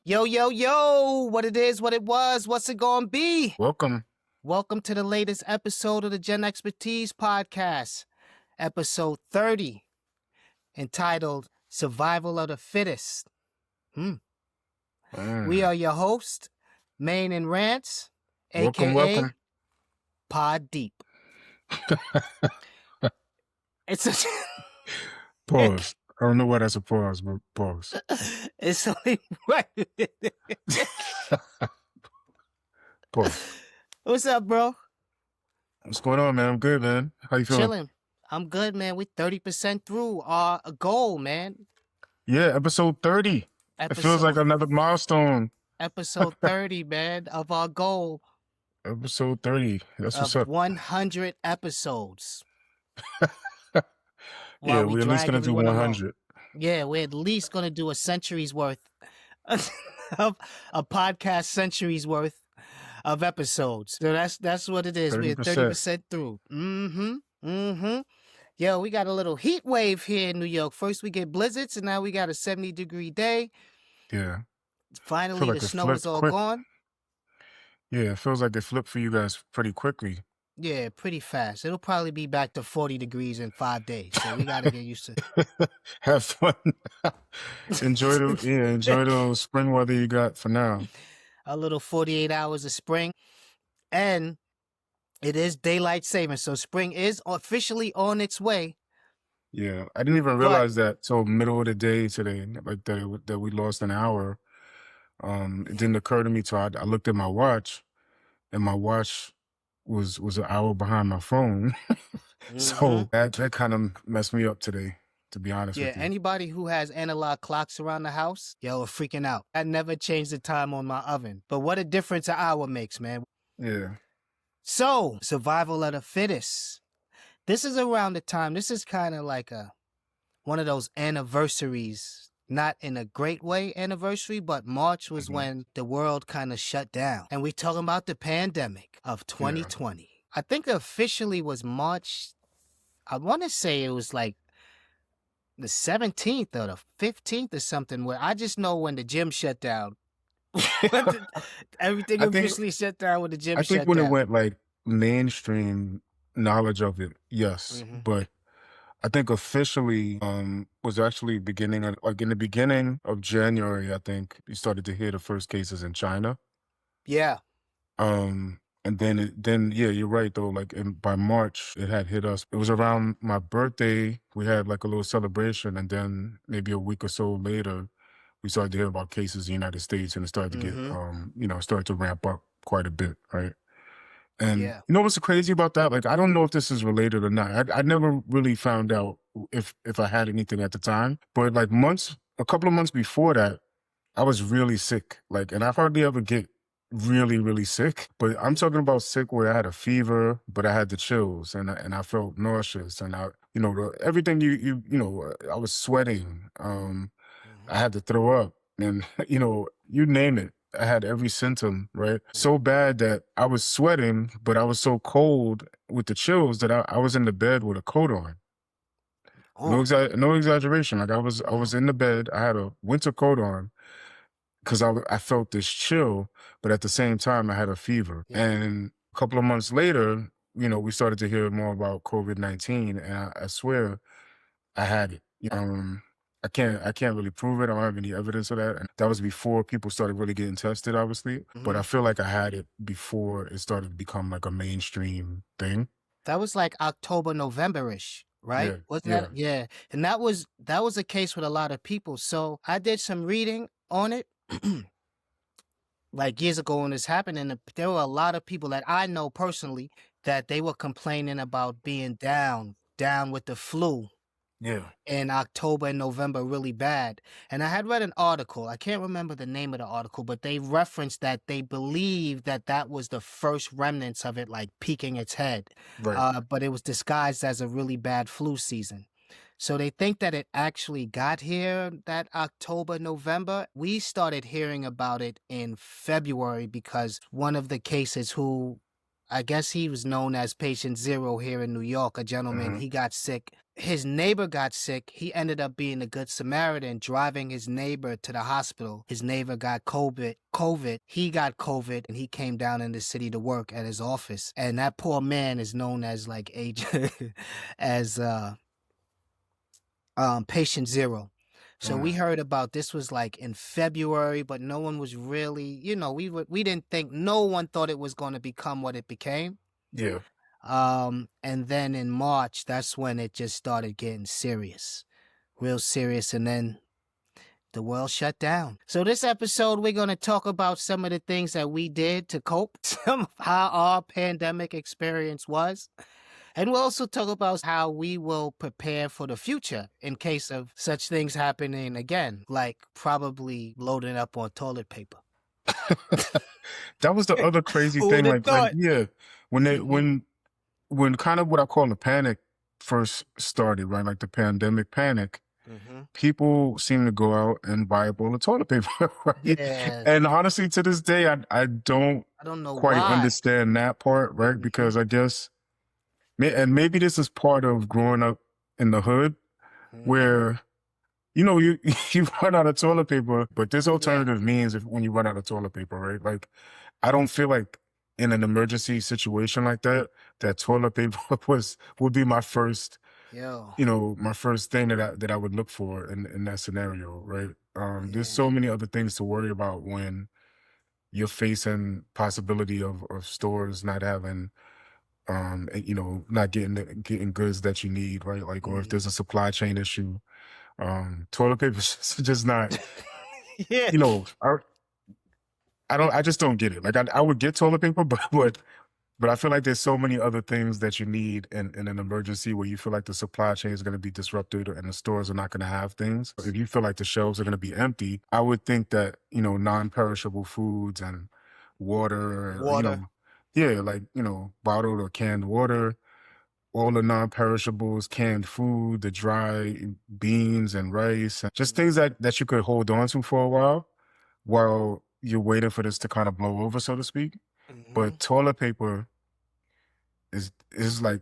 Yo, yo, yo, what it is, what it was, what's it gonna be? Welcome. Welcome to the latest episode of the Gen Expertise Podcast, episode 30, entitled Survival of the Fittest. We Mm. are your host, Main and Rants, Welcome, aka welcome. Pod Deep. It's a Pause. I don't know why that's a pause, but pause. it's only right. Pause. What's up, bro? What's going on, man? I'm good, man. How you feeling? Chilling. I'm good, man. We 30% through our goal, man. Yeah, episode 30. It feels like another milestone. Episode 30, man, of our goal Episode 30. That's what's of up. 100 episodes. Yeah, While we we're at least drag going to do everyone along. 100. Yeah, we're at least going to do a century's worth of a podcast century's worth of episodes. So that's what it is. We're 30% through. Yo, we got a little heat wave here in New York. First we get blizzards, and now we got a 70-degree day. Yeah. Finally, like the snow is all gone. Yeah, it feels like it flipped for you guys pretty quickly. Yeah, pretty fast. It'll probably be back to 40 degrees in 5 days. So we got to get used to Have fun. enjoy the spring weather you got for now. A little 48 hours of spring. And it is daylight saving. So spring is officially on its way. Yeah, I didn't even realize that till middle of the day today, like that we lost an hour. It didn't occur to me till I looked at my watch, and my watch was an hour behind my phone. So that kind of messed me up today, to be honest with you. Yeah, anybody who has analog clocks around the house, yo, are freaking out. I never changed the time on my oven. But what a difference an hour makes, man. Yeah. So, survival of the fittest. This is around the time, this is kind of like one of those anniversaries, not in a great way anniversary, but March was when the world kind of shut down. And we're talking about the pandemic of 2020. Yeah. I think officially was March, I want to say it was like the 17th or the 15th or something, where I just know when the gym shut down. Everything officially shut down when the gym shut down. I think when it went like mainstream knowledge of it, yes. But I think officially was actually beginning in the beginning of January. I think you started to hear the first cases in China. Yeah. And then yeah, you're right though. Like by March, it had hit us. It was around my birthday. We had like a little celebration, and then maybe a week or so later, we started to hear about cases in the United States, and it started to get started to ramp up quite a bit, right? And you know what's crazy about that? Like, I don't know if this is related or not. I never really found out if I had anything at the time. But like a couple of months before that, I was really sick. Like, and I hardly ever get really, really sick. But I'm talking about sick where I had a fever, but I had the chills and I felt nauseous, and everything I was sweating. I had to throw up, and you name it. I had every symptom, right? So bad that I was sweating, but I was so cold with the chills that I was in the bed with a coat on. Oh. No exaggeration. Like I was in the bed. I had a winter coat on because I felt this chill, but at the same time I had a fever. Yeah. And a couple of months later, we started to hear more about COVID-19, and I swear I had it. I can't really prove it. I don't have any evidence of that. And that was before people started really getting tested, obviously. But I feel like I had it before it started to become like a mainstream thing. That was like October, November-ish, right? Yeah. Wasn't that? Yeah. And that was a case with a lot of people. So I did some reading on it like years ago when this happened. And there were a lot of people that I know personally that they were complaining about being down with the flu. Yeah. In October and November, really bad. And I had read an article. I can't remember the name of the article, but they referenced that they believe that was the first remnants of it, like peaking its head. Right. But it was disguised as a really bad flu season. So they think that it actually got here that October, November. We started hearing about it in February because one of the cases who, I guess he was known as patient 0 here in New York, a gentleman, he got sick his neighbor got sick. He ended up being a good Samaritan, driving his neighbor to the hospital. His neighbor got COVID. He got COVID, and he came down in the city to work at his office. And that poor man is known as like agent, as patient zero. So we Mm, heard about this was like in February, but no one was really, we didn't think, no one thought it was going to become what it became. yeah. And then in March, that's when it just started getting serious, real serious. And then the world shut down. So this episode, we're going to talk about some of the things that we did to cope, some of how our pandemic experience was. And we'll also talk about how we will prepare for the future in case of such things happening again, like probably loading up on toilet paper. That was the other crazy Who thing. would have Like thought? yeah, when they Hmm. when kind of what I call the panic first started, right? Like the pandemic panic, Hmm. people seem to go out and buy up all the toilet paper, right? Yeah. And honestly, to this day, I don't I don't know quite why. understand that part, right? Hmm. Because I guess, and maybe this is part of growing up in the hood, Hmm. where you you run out of toilet paper, but there's Yeah. alternative means if when you run out of toilet paper, right? Like I don't feel like in an emergency situation like that, that toilet paper would be my first, Yo. my first thing that I would look for in that scenario, right? There's Yeah. so many other things to worry about when you're facing possibility of stores not having not getting goods that you need, right? Like, or if Hmm. there's a supply chain issue, toilet paper is just not, Yeah. you know, I just don't get it. Like I would get toilet paper, but I feel like there's so many other things that you need in an emergency where you feel like the supply chain is going to be disrupted and the stores are not going to have things. If you feel like the shelves are going to be empty, I would think that, non-perishable foods and water, Water. yeah, like, bottled or canned water, all the non-perishables, canned food, the dry beans and rice, and just things that you could hold on to for a while you're waiting for this to kind of blow over, so to speak. Hmm. But toilet paper is like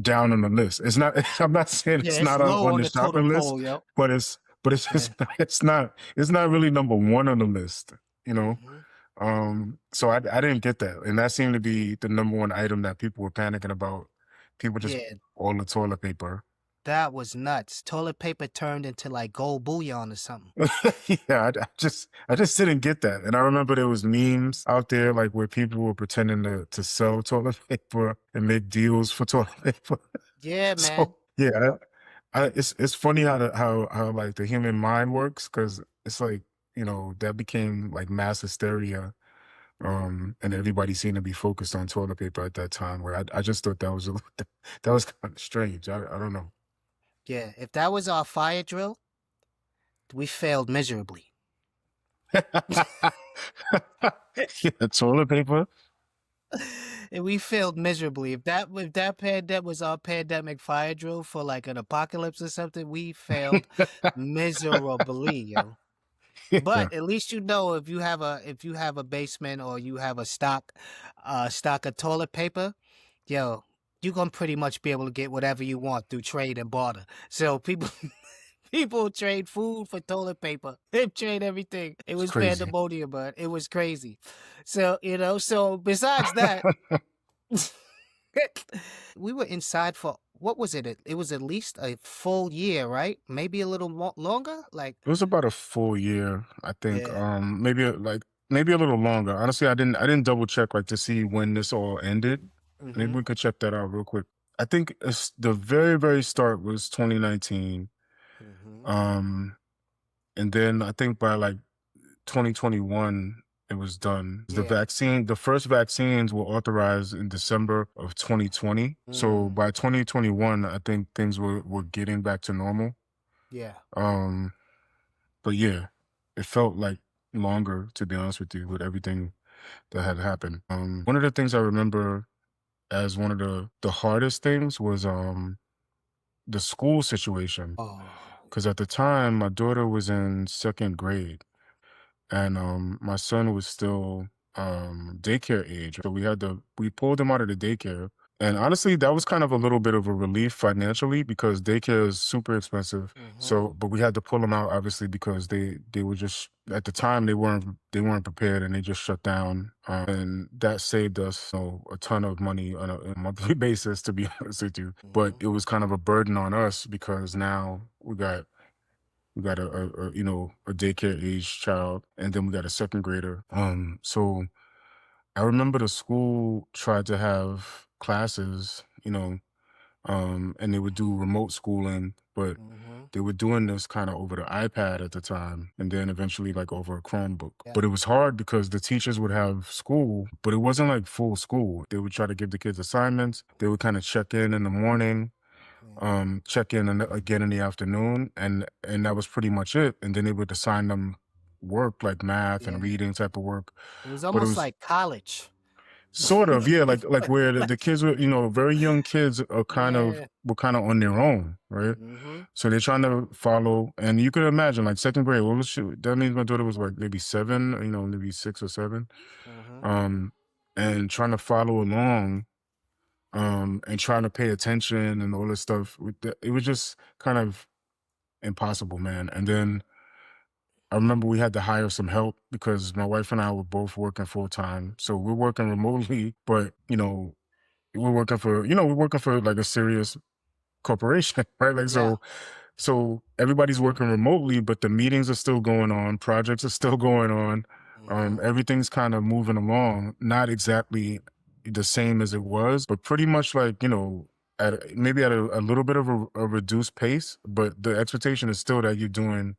down on the list. It's not. I'm not saying Yeah, it's it's not on, low on on the the totem shopping list, pole, yo. but it's Yeah. just it's not really number one on the list. You know. Hmm. So I didn't get that, and that seemed to be the number one item that people were panicking about. People just Yeah, all the toilet paper. that was nuts. Toilet paper turned into like gold bullion or something. Yeah, I just didn't get that. And I remember there was memes out there like where people were pretending to sell toilet paper and make deals for toilet paper. Yeah, man. So yeah, it's funny how like the human mind works, because it's like, that became like mass hysteria. And everybody seemed to be focused on toilet paper at that time, where I just thought that was that was kind of strange. I don't know. Yeah, if that was our fire drill, we failed miserably. Yeah, toilet paper. And we failed miserably. If that pandemic was our pandemic fire drill for like an apocalypse or something, we failed miserably, yo. Yeah. But at least if you have a basement or you have a stock of toilet paper, yo, you're gonna pretty much be able to get whatever you want through trade and barter. So people people trade food for toilet paper. They trade everything. It It's was crazy. pandemonium, but it was crazy. So besides that, we were inside for what was it? It was at least a full year, right? Maybe a little longer. Like, It was about a full year, I think. yeah. Maybe a little longer. Honestly, I didn't double check like to see when this all ended. Maybe Mm-hmm. we could check that out real quick. I think the very, very start was 2019. Mm-hmm. Um, and then I think by like 2021 it was done. Yeah. The first vaccines were authorized in December of 2020. So Mm. by 2021, I think things were getting back to normal. Yeah. Um, but yeah, it felt like longer, to be honest with you, with everything that had happened. One of the things I remember as one of the hardest things was the school situation. Oh. Because at the time, my daughter was in second grade, and my son was still daycare age. So we pulled him out of the daycare, And honestly, that was kind of a little bit of a relief financially because daycare is super expensive. Mhm. So, but we had to pull them out obviously because they were just at the time they weren't prepared and they just shut down. And that saved us, a ton of money on a monthly basis, to be honest with you. But Mhm. it was kind of a burden on us because now we got a daycare age child, and then we got a second grader. So I remember the school tried to have classes, and they would do remote schooling, but Mhm. they were doing this kind of over the iPad at the time, and then eventually like over a Chromebook. Yeah. But it was hard because the teachers would have school, but it wasn't like full school. They would try to give the kids assignments. They would kind of check in the morning, Mhm. check again in the afternoon, and that was pretty much it. And then they would assign them work like math and Yeah. reading type of work. It was But it almost was like college. sort of, yeah, like where the Like kids were, very young kids are yeah. were kind of on their own, right? Mhm. So they're trying to follow, and you could imagine like second grade. What was she? That means my daughter was like maybe 7, maybe 6 or 7, Mhm. um, and trying to follow along, and trying to pay attention and all this stuff. It was just kind of impossible, man. And then I remember we had to hire some help because my wife and I were both working full time. So we're working remotely, but we're working for like a serious corporation, right? Like Yeah. so everybody's working remotely, but the meetings are still going on, projects are still going on. Mhm. Everything's kind of moving along, not exactly the same as it was, but pretty much like, maybe at a little bit of a reduced pace, but the expectation is still that you're doing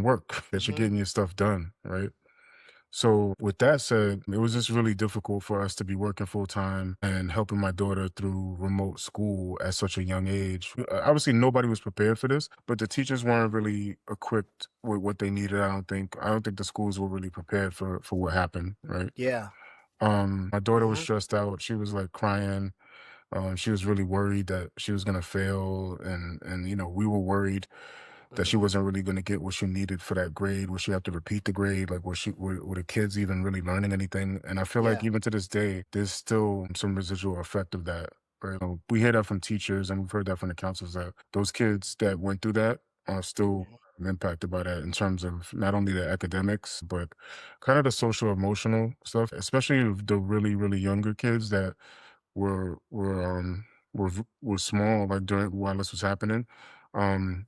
work, that you're Mhm. getting your stuff done, right? So with that said, it was just really difficult for us to be working full time and helping my daughter through remote school at such a young age. Obviously, nobody was prepared for this, but the teachers weren't really equipped with what they needed. I don't think the schools were really prepared for what happened. Right. Yeah. My daughter was Mhm. stressed out. She was like crying. She was really worried that she was gonna fail, and we were worried that she Mhm. wasn't really going to get what she needed for that grade. Would she have to repeat the grade? Like, were the kids even really learning anything? And I feel like Yeah. even to this day, there's still some residual effect of that. Right? We hear that from teachers, and we've heard that from the counselors that those kids that went through that are still Mhm. impacted by that in terms of not only the academics, but kind of the social emotional stuff, especially the really, really younger kids that were were um were small like during while this was happening. Um,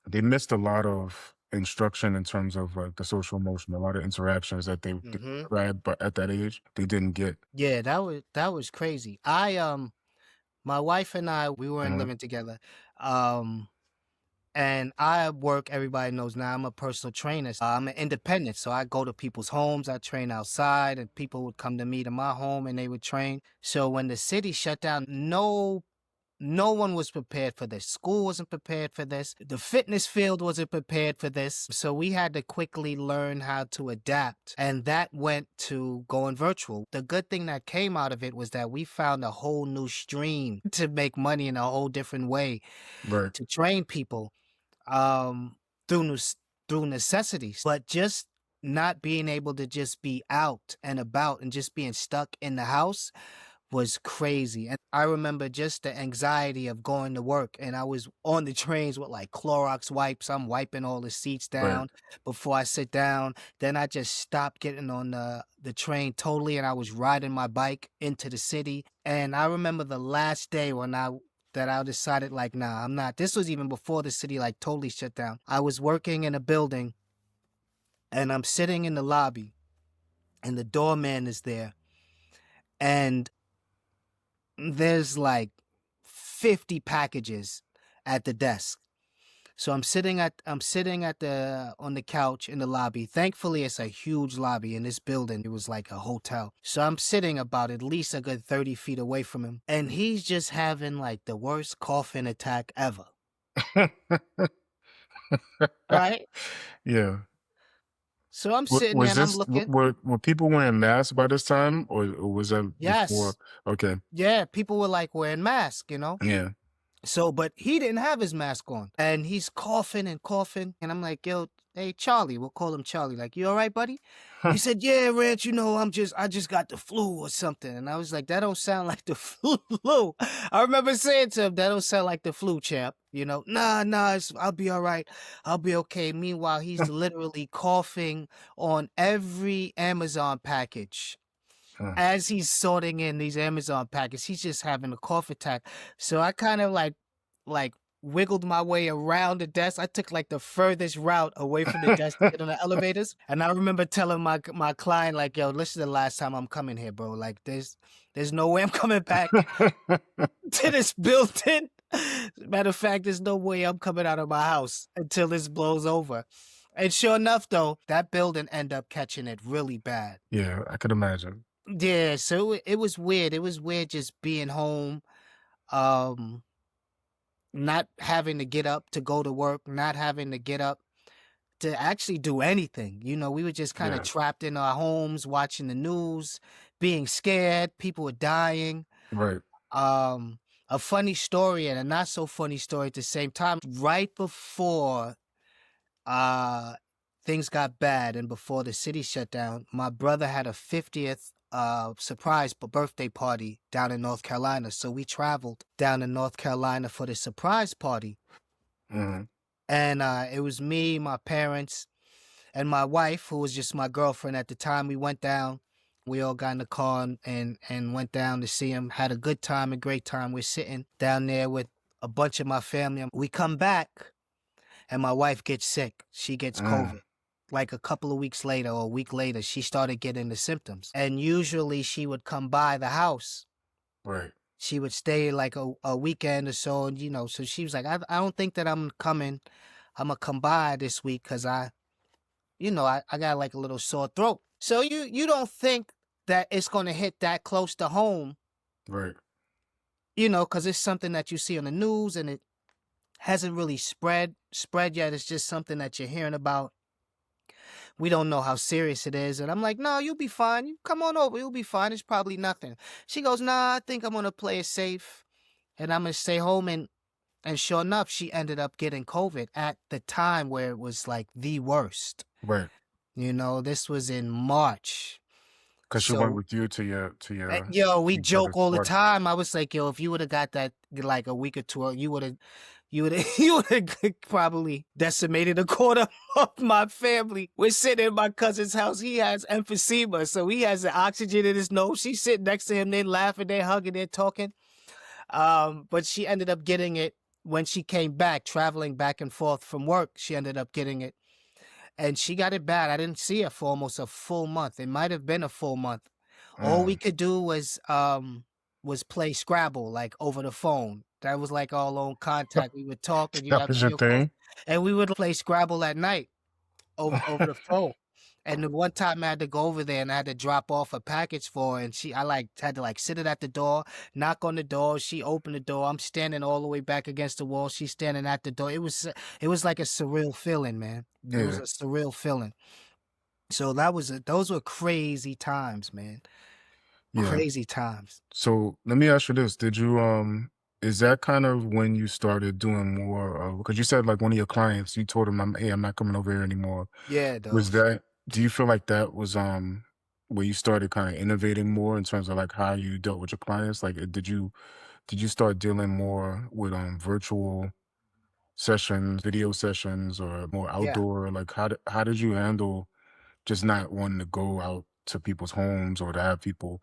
they missed a lot of instruction in terms of like the social emotion, a lot of interactions that they Mhm. had, but at that age they didn't get. Yeah, that was crazy. My wife and I, we weren't Uh-huh. living together. Um and I work, everybody knows now I'm a personal trainer. I'm an independent. So I go to people's homes, I train outside, and people would come to me to my home and they would train. So when the city shut down, no one was prepared for this. School wasn't prepared for this. The fitness field wasn't prepared for this. So we had to quickly learn how to adapt. And that went to going virtual. The good thing that came out of it was that we found a whole new stream to make money in a whole different way Right. to train people um through through necessities. But just not being able to just be out and about and just being stuck in the house was crazy. And I remember just the anxiety of going to work, and I was on the trains with like Clorox wipes. I'm wiping all the seats Right. down before I sit down. Then I just stopped getting on the train totally, and I was riding my bike into the city. And I remember the last day when I decided like, nah, I'm not. This was even before the city like totally shut down. I was working in a building, and I'm sitting in the lobby, and the doorman is there, and there's like 50 packages at the desk. So I'm sitting at the on the couch in the lobby. Thankfully it's a huge lobby in this building. It was like a hotel. So I'm sitting about at least a good 30 feet away from him. And he's just having like the worst coughing attack ever. Right? Yeah. So I'm sitting there Was and I'm this looking. were people wearing masks by this time, or was that before? Yes. Okay. Yeah, people were like wearing masks. Yeah. So, but he didn't have his mask on and he's coughing and coughing. And I'm like, yo, hey, Charlie, we'll call him Charlie. Like, you all right, buddy? He said, yeah, Rance, I just got the flu or something. And I was like, that don't sound like the flu. I remember saying to him, that don't sound like the flu, champ. Nah, I'll be all right. I'll be okay. Meanwhile, he's literally coughing on every Amazon package Mm. as he's sorting in these Amazon packages. He's just having a cough attack. So I kind of like wiggled my way around the desk. I took like the furthest route away from the desk to get on the elevators. And I remember telling my client, like, yo, this is the last time I'm coming here, bro. Like there's no way I'm coming back to this building. Matter of fact, there's no way I'm coming out of my house until this blows over. And sure enough, though, that building ended up catching it really bad. Yeah, I could imagine. Yeah, so it was weird. It was weird just being home, um, not having to get up to go to work, not having to get up to actually do anything. We were just kind of Yeah, trapped in our homes, watching the news, being scared. People were dying. right. Um, a funny story and a not so funny story at the same time. Right before uh things got bad and before the city shut down, my brother had a 50th surprise birthday party down in North Carolina. So we traveled down to North Carolina for the surprise party. Hmm. And it was me, my parents, and my wife, who was just my girlfriend at the time. We went down. We all got in the car and went down to see him. Had a good time, a great time. We're sitting down there with a bunch of my family. We come back and my wife gets sick. She gets Mm. COVID. Like a couple of weeks later or a week later, she started getting the symptoms. And usually she would come by the house. Right. She would stay like a weekend or so. And, so she was like, I don't think that I'm coming. I'm going to come by this week because I got like a little sore throat. So you don't think that it's going to hit that close to home, Right. because it's something that you see on the news and it hasn't really spread yet. It's just something that you're hearing about. We don't know how serious it is. And I'm like, no, you'll be fine. You come on over. You'll be fine. It's probably nothing. She goes, nah, I think I'm going to play it safe and I'm going to stay home. And sure enough, she ended up getting COVID at the time where it was like the worst. Right. This was in March. Because she went So, with you to yo, we your brother's joke all the party. time. I was like, yo, if you would have got that like a week or two, you would have probably decimated a quarter of my family. We're sitting in my cousin's house. He has emphysema, so he has the oxygen in his nose. She's sitting next to him. They're laughing, they're hugging, they're talking. But she ended up getting it when she came back, traveling back and forth from work. She ended up getting it. And she got it bad. I didn't see her for almost a full month. It might have been a full month. All we Mm. could do was play Scrabble like over the phone. That was like our own contact. We would talk and you'd That have was your video calls. thing? And we would play Scrabble at night over the phone. And the one time I had to go over there and I had to drop off a package for her and I like had to like sit it at the door, knock on the door. She opened the door. I'm standing all the way back against the wall. She's standing at the door. It was like a surreal feeling, man. It was Yeah. a surreal feeling. So those were crazy times, man. Yeah. Crazy times. So let me ask you this. Did you is that kind of when you started doing more because you said like one of your clients, you told him hey, I'm not coming over here anymore. Yeah, Was those. that do you feel like that was where you started kind of innovating more in terms of like how you dealt with your clients? Like did you start dealing more with virtual sessions, video sessions, or more Yeah. outdoor? Like how did you handle just not wanting to go out to people's homes or to have people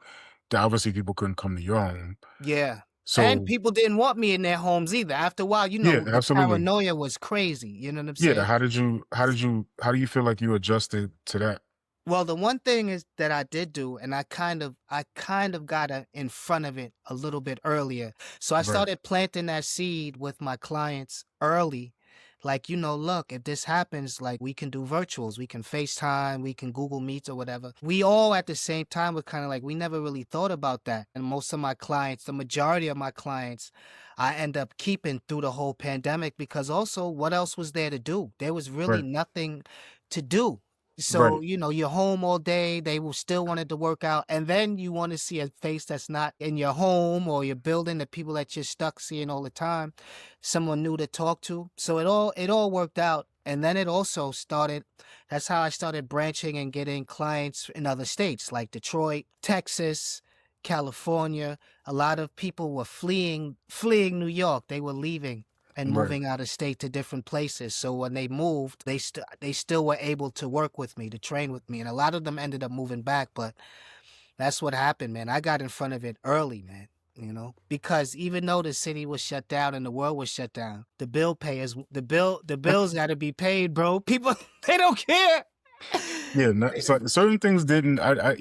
obviously people couldn't come to your home. Yeah. And So people didn't want me in their homes either. After a while, yeah, the absolutely. paranoia was crazy. You know what I'm Yeah, saying? how do you feel like you adjusted to that? Well, the one thing is that I did do, and I kind of got in front of it a little bit earlier. So I Right, started planting that seed with my clients early. Like, look, if this happens, like we can do virtuals, we can FaceTime, we can Google Meets or whatever. We all at the same time were kind of like, we never really thought about that. And most of my clients, the majority of my clients, I end up keeping through the whole pandemic because also what else was there to do? There was really right. nothing to do. So, Right. you're home all day, they will still wanted to work out, and then you wanna see a face that's not in your home or your building, the people that you're stuck seeing all the time, someone new to talk to. So it all worked out, and then it also started that's how I started branching and getting clients in other states like Detroit, Texas, California. A lot of people were fleeing New York. They were leaving and Right. moving out of state to different places. So when they moved, they still were able to work with me, to train with me, and a lot of them ended up moving back. But that's what happened, man. I got in front of it early, man. Because even though the city was shut down and the world was shut down, the bills got to be paid, bro. People they don't care. Yeah, no, it's like certain things didn't. Like I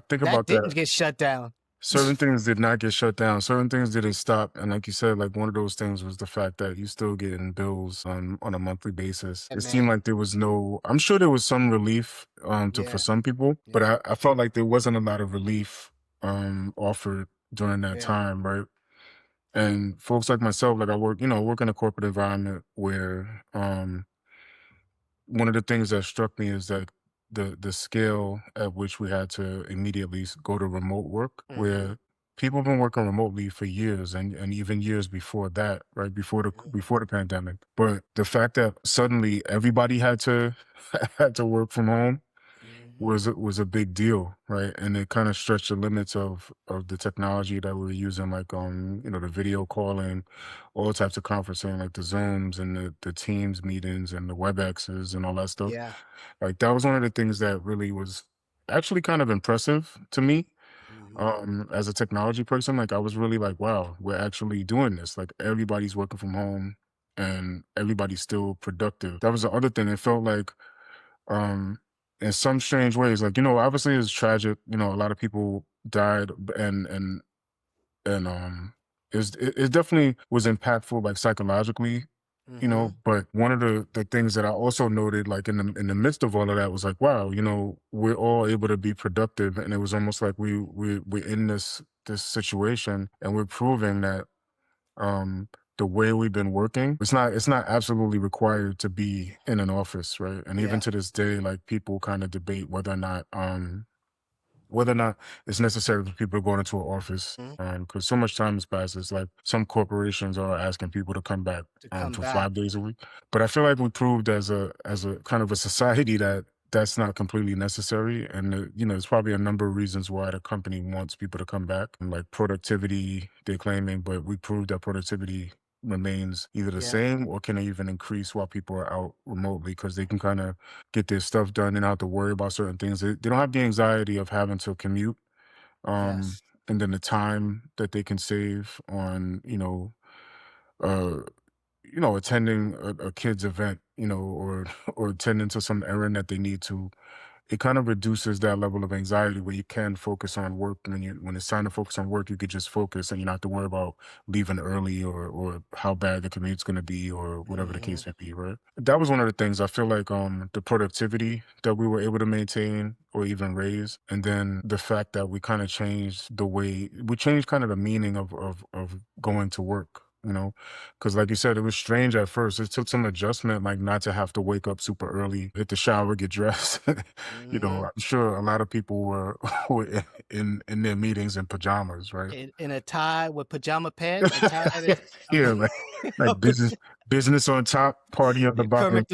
think That about didn't that. get shut down. Certain things did not get shut down. Certain things didn't stop. And like you said, like one of those things was the fact that you still getting bills on a monthly basis. Yeah, It seemed man. like there was no. I'm sure there was some relief to for Yeah, some people, but yeah, I felt like there wasn't a lot of relief offered during that yeah. time, right? And folks like myself, like I work in a corporate environment where one of the things that struck me is that the scale at which we had to immediately go to remote work, Mhm, where people have been working remotely for years and even years before that, right? mhm, Before the pandemic. But the fact that suddenly everybody had to had to work from home mhm. was a big deal, right? And it kind of stretched the limits of the technology that we were using, like the video calling, all types of conferencing, like the Zooms and the Teams meetings and the WebExes and all that stuff. Yeah. Like that was one of the things that really was actually kind of impressive to me. Mhm. As a technology person, like I was really like, wow, we're actually doing this. Like everybody's working from home and everybody's still productive. That was the other thing. It felt like um in some strange ways, like obviously it's tragic, a lot of people died and it definitely was impactful, like psychologically, Mhm. but one of the things that I also noted, like in the midst of all of that, was like, wow, we're all able to be productive, and it was almost like we're in this situation, and we're proving that um the way we've been working, it's not absolutely required to be in an office, right? And even Yeah. to this day, like people kind of debate whether or not it's necessary for people to go into an office, Mhm. because so much time has passed. It's like some corporations are asking people to come back To come for back. 5 days a week. But I feel like we proved as a kind of a society that that's not completely necessary. And there's probably a number of reasons why the company wants people to come back, and like productivity they're claiming, but we proved that productivity remains either the Yeah. same or can even increase while people are out remotely, because they can kind of get their stuff done and not have to worry about certain things. They don't have the anxiety of having to commute, Yes. and then the time that they can save on, uh, attending a kid's event, or or attending to some errand that they need to. It kind of reduces that level of anxiety where you can focus on work. When it's time to focus on work, you could just focus and you don't have to worry about leaving early or how bad the commute's going to be or whatever the Mhm. case may be, right? That was one of the things I feel like the productivity that we were able to maintain or even raise, and then the fact that we kind of changed we changed kind of the meaning of going to work. Because like you said, it was strange at first. It took some adjustment, like not to have to wake up super early, hit the shower, get dressed. Mhm. I'm sure a lot of people were were in their meetings in pajamas, right? In a tie with pajama pants, a tie that is Yeah, like business on top, party on the bottom.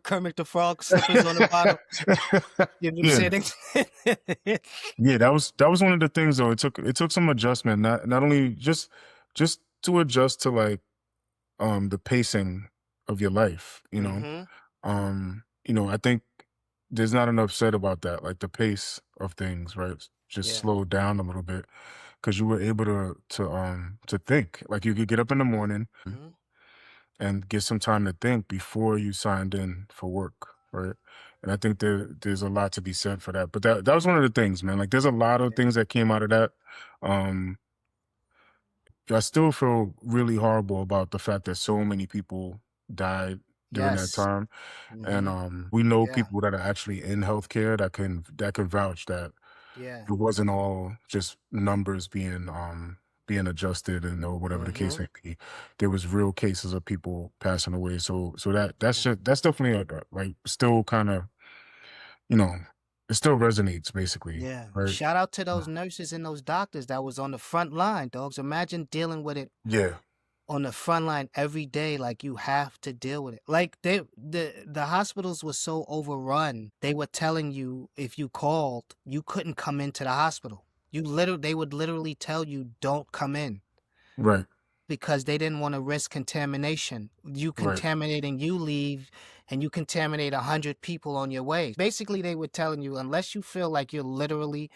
Kermit the Frog slippers on the bottom. You know what I'm Yeah, saying? yeah. That was one of the things though. It took some adjustment, not only just to adjust to like the pacing of your life. Mhm. I think there's not enough said about that, like the pace of things, right? Just Yeah. slowed down a little bit because you were able to think. Like you could get up in the morning Mhm. and get some time to think before you signed in for work, right? And I think there's a lot to be said for that. But that was one of the things, man. Like there's a lot of Yeah. things that came out of that. Um, I still feel really horrible about the fact that so many people died during that Yes. time. And Mhm. we know Yeah. people that are actually in healthcare that can vouch that Yeah. it wasn't all just numbers being adjusted and or whatever the case Mhm. may be. There was real cases of people passing away. So that's definitely like still kind of you know, it still resonates basically, Yeah. right? Shout out to those Uh, nurses and those doctors that was on the front line, dogs. Imagine dealing with it yeah, on the front line every day. Like you have to deal with it. Like the hospitals were so overrun. They were telling you if you called, you couldn't come into the hospital. They would literally tell you don't come in right, because they didn't want to risk contamination. You right, contaminating, you leave and you contaminate 100 people on your way. Basically, they were telling you unless you feel like you're literally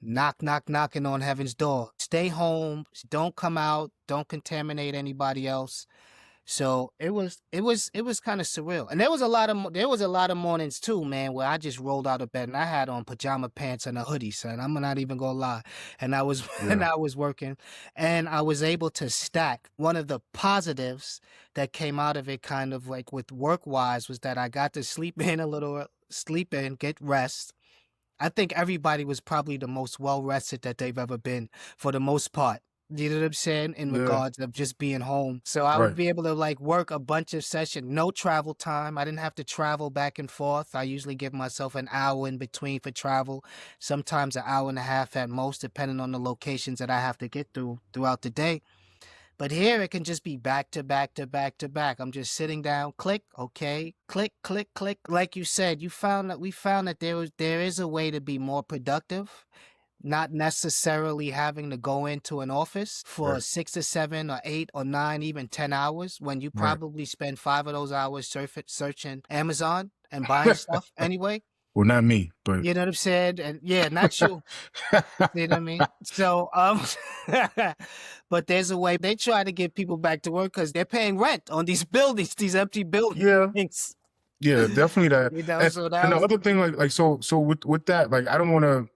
knocking on heaven's door, stay home, don't come out, don't contaminate anybody else. So it was kind of surreal, and there was a lot of mornings too, man, where I just rolled out of bed and I had on pajama pants and a hoodie, son. I'm not even gonna lie, and I was and yeah, I was working, and I was able to stack. One of the positives that came out of it, kind of like with work wise, was that I got to sleep in a little, sleep in, get rest. I think everybody was probably the most well rested that they've ever been for the most part. You know what I'm saying? In yeah, regards of just being home. So I would right. be able to like work a bunch of sessions, no travel time. I didn't have to travel back and forth. I usually give myself an hour in between for travel, sometimes an hour and a half at most, depending on the locations that I have to get through throughout the day. But here it can just be back to back to back to back. I'm just sitting down, click, okay, click, click, click. Like you said, we found that there is a way to be more productive, not necessarily having to go into an office for Right, 6 or 7 or 8 or 9, even 10 hours, when you right. probably spend 5 of those hours searching Amazon and buying stuff anyway. Well, not me, but You know what I'm saying? And yeah, not you. You know what I mean? So, but there's a way they try to get people back to work because they're paying rent on these buildings, these empty buildings. yeah, yeah, definitely that. You know, And, so that and the was, other thing, so with that, like, I don't want to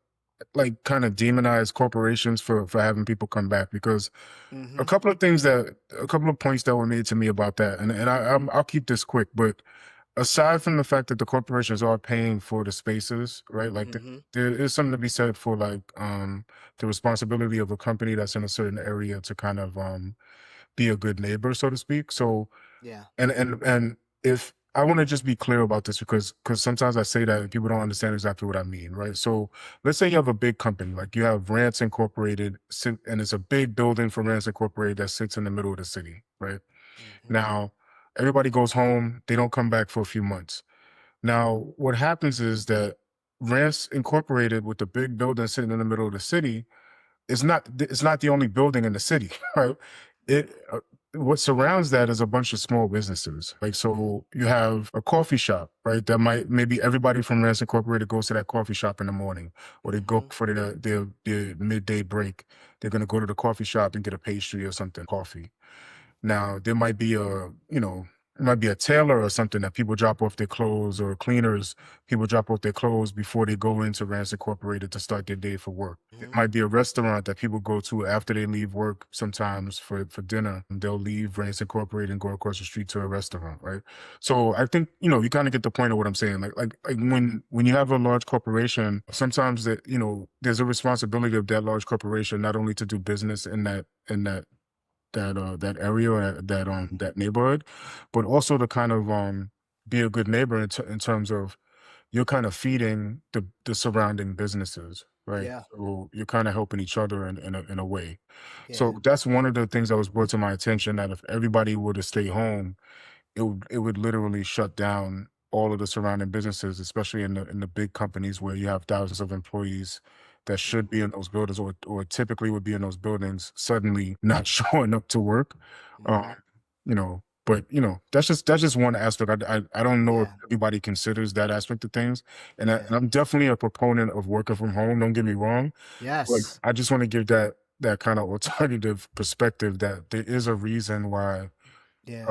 like kind of demonize corporations for having people come back because mm-hmm, a couple of points that were made to me about that, and I'll keep this quick, but aside from the fact that the corporations are paying for the spaces, right? Like mm-hmm, there is something to be said for like the responsibility of a company that's in a certain area to kind of be a good neighbor, so to speak. So yeah, and if I want to just be clear about this because sometimes I say that and people don't understand exactly what I mean, right? So let's say you have a big company, like you have Rants Incorporated, and it's a big building for Rants Incorporated that sits in the middle of the city, right? mm-hmm, Now, everybody goes home, they don't come back for a few months. Now, what happens is that Rants Incorporated with the big building sitting in the middle of the city it's not the only building in the city, right? It what surrounds that is a bunch of small businesses. Like so you have a coffee shop, right? That might maybe everybody from Rants Incorporated goes to that coffee shop in the morning or they go mm-hmm, for their midday break. They're gonna go to the coffee shop and get a pastry or something, coffee. Now, there might be it might be a tailor or something that people drop off their clothes or cleaners, people drop off their clothes before they go into Rance Incorporated to start their day for work. It mm-hmm, might be a restaurant that people go to after they leave work sometimes for dinner. They'll leave Rance Incorporated and go across the street to a restaurant, right? So I think, you kind of get the point of what I'm saying. Like when you have a large corporation, sometimes there's a responsibility of that large corporation not only to do business in that area or mm-hmm, that neighborhood, but also to kind of be a good neighbor in terms of you're kind of feeding the surrounding businesses, right? yeah, So you're kind of helping each other in a way. yeah, So that's one of the things that was brought to my attention that if everybody were to stay home, it would literally shut down all of the surrounding businesses, especially in the big companies where you have thousands of employees that should be mm-hmm, in those buildings or typically would be in those buildings suddenly not showing up to work. Um, mm-hmm, but that's just one aspect. I don't know if yeah, everybody considers that aspect of things, and yeah, I'm definitely a proponent of working from home. Don't get me wrong, but yes. I just want to give that kind of alternative perspective that there is a reason why Yeah.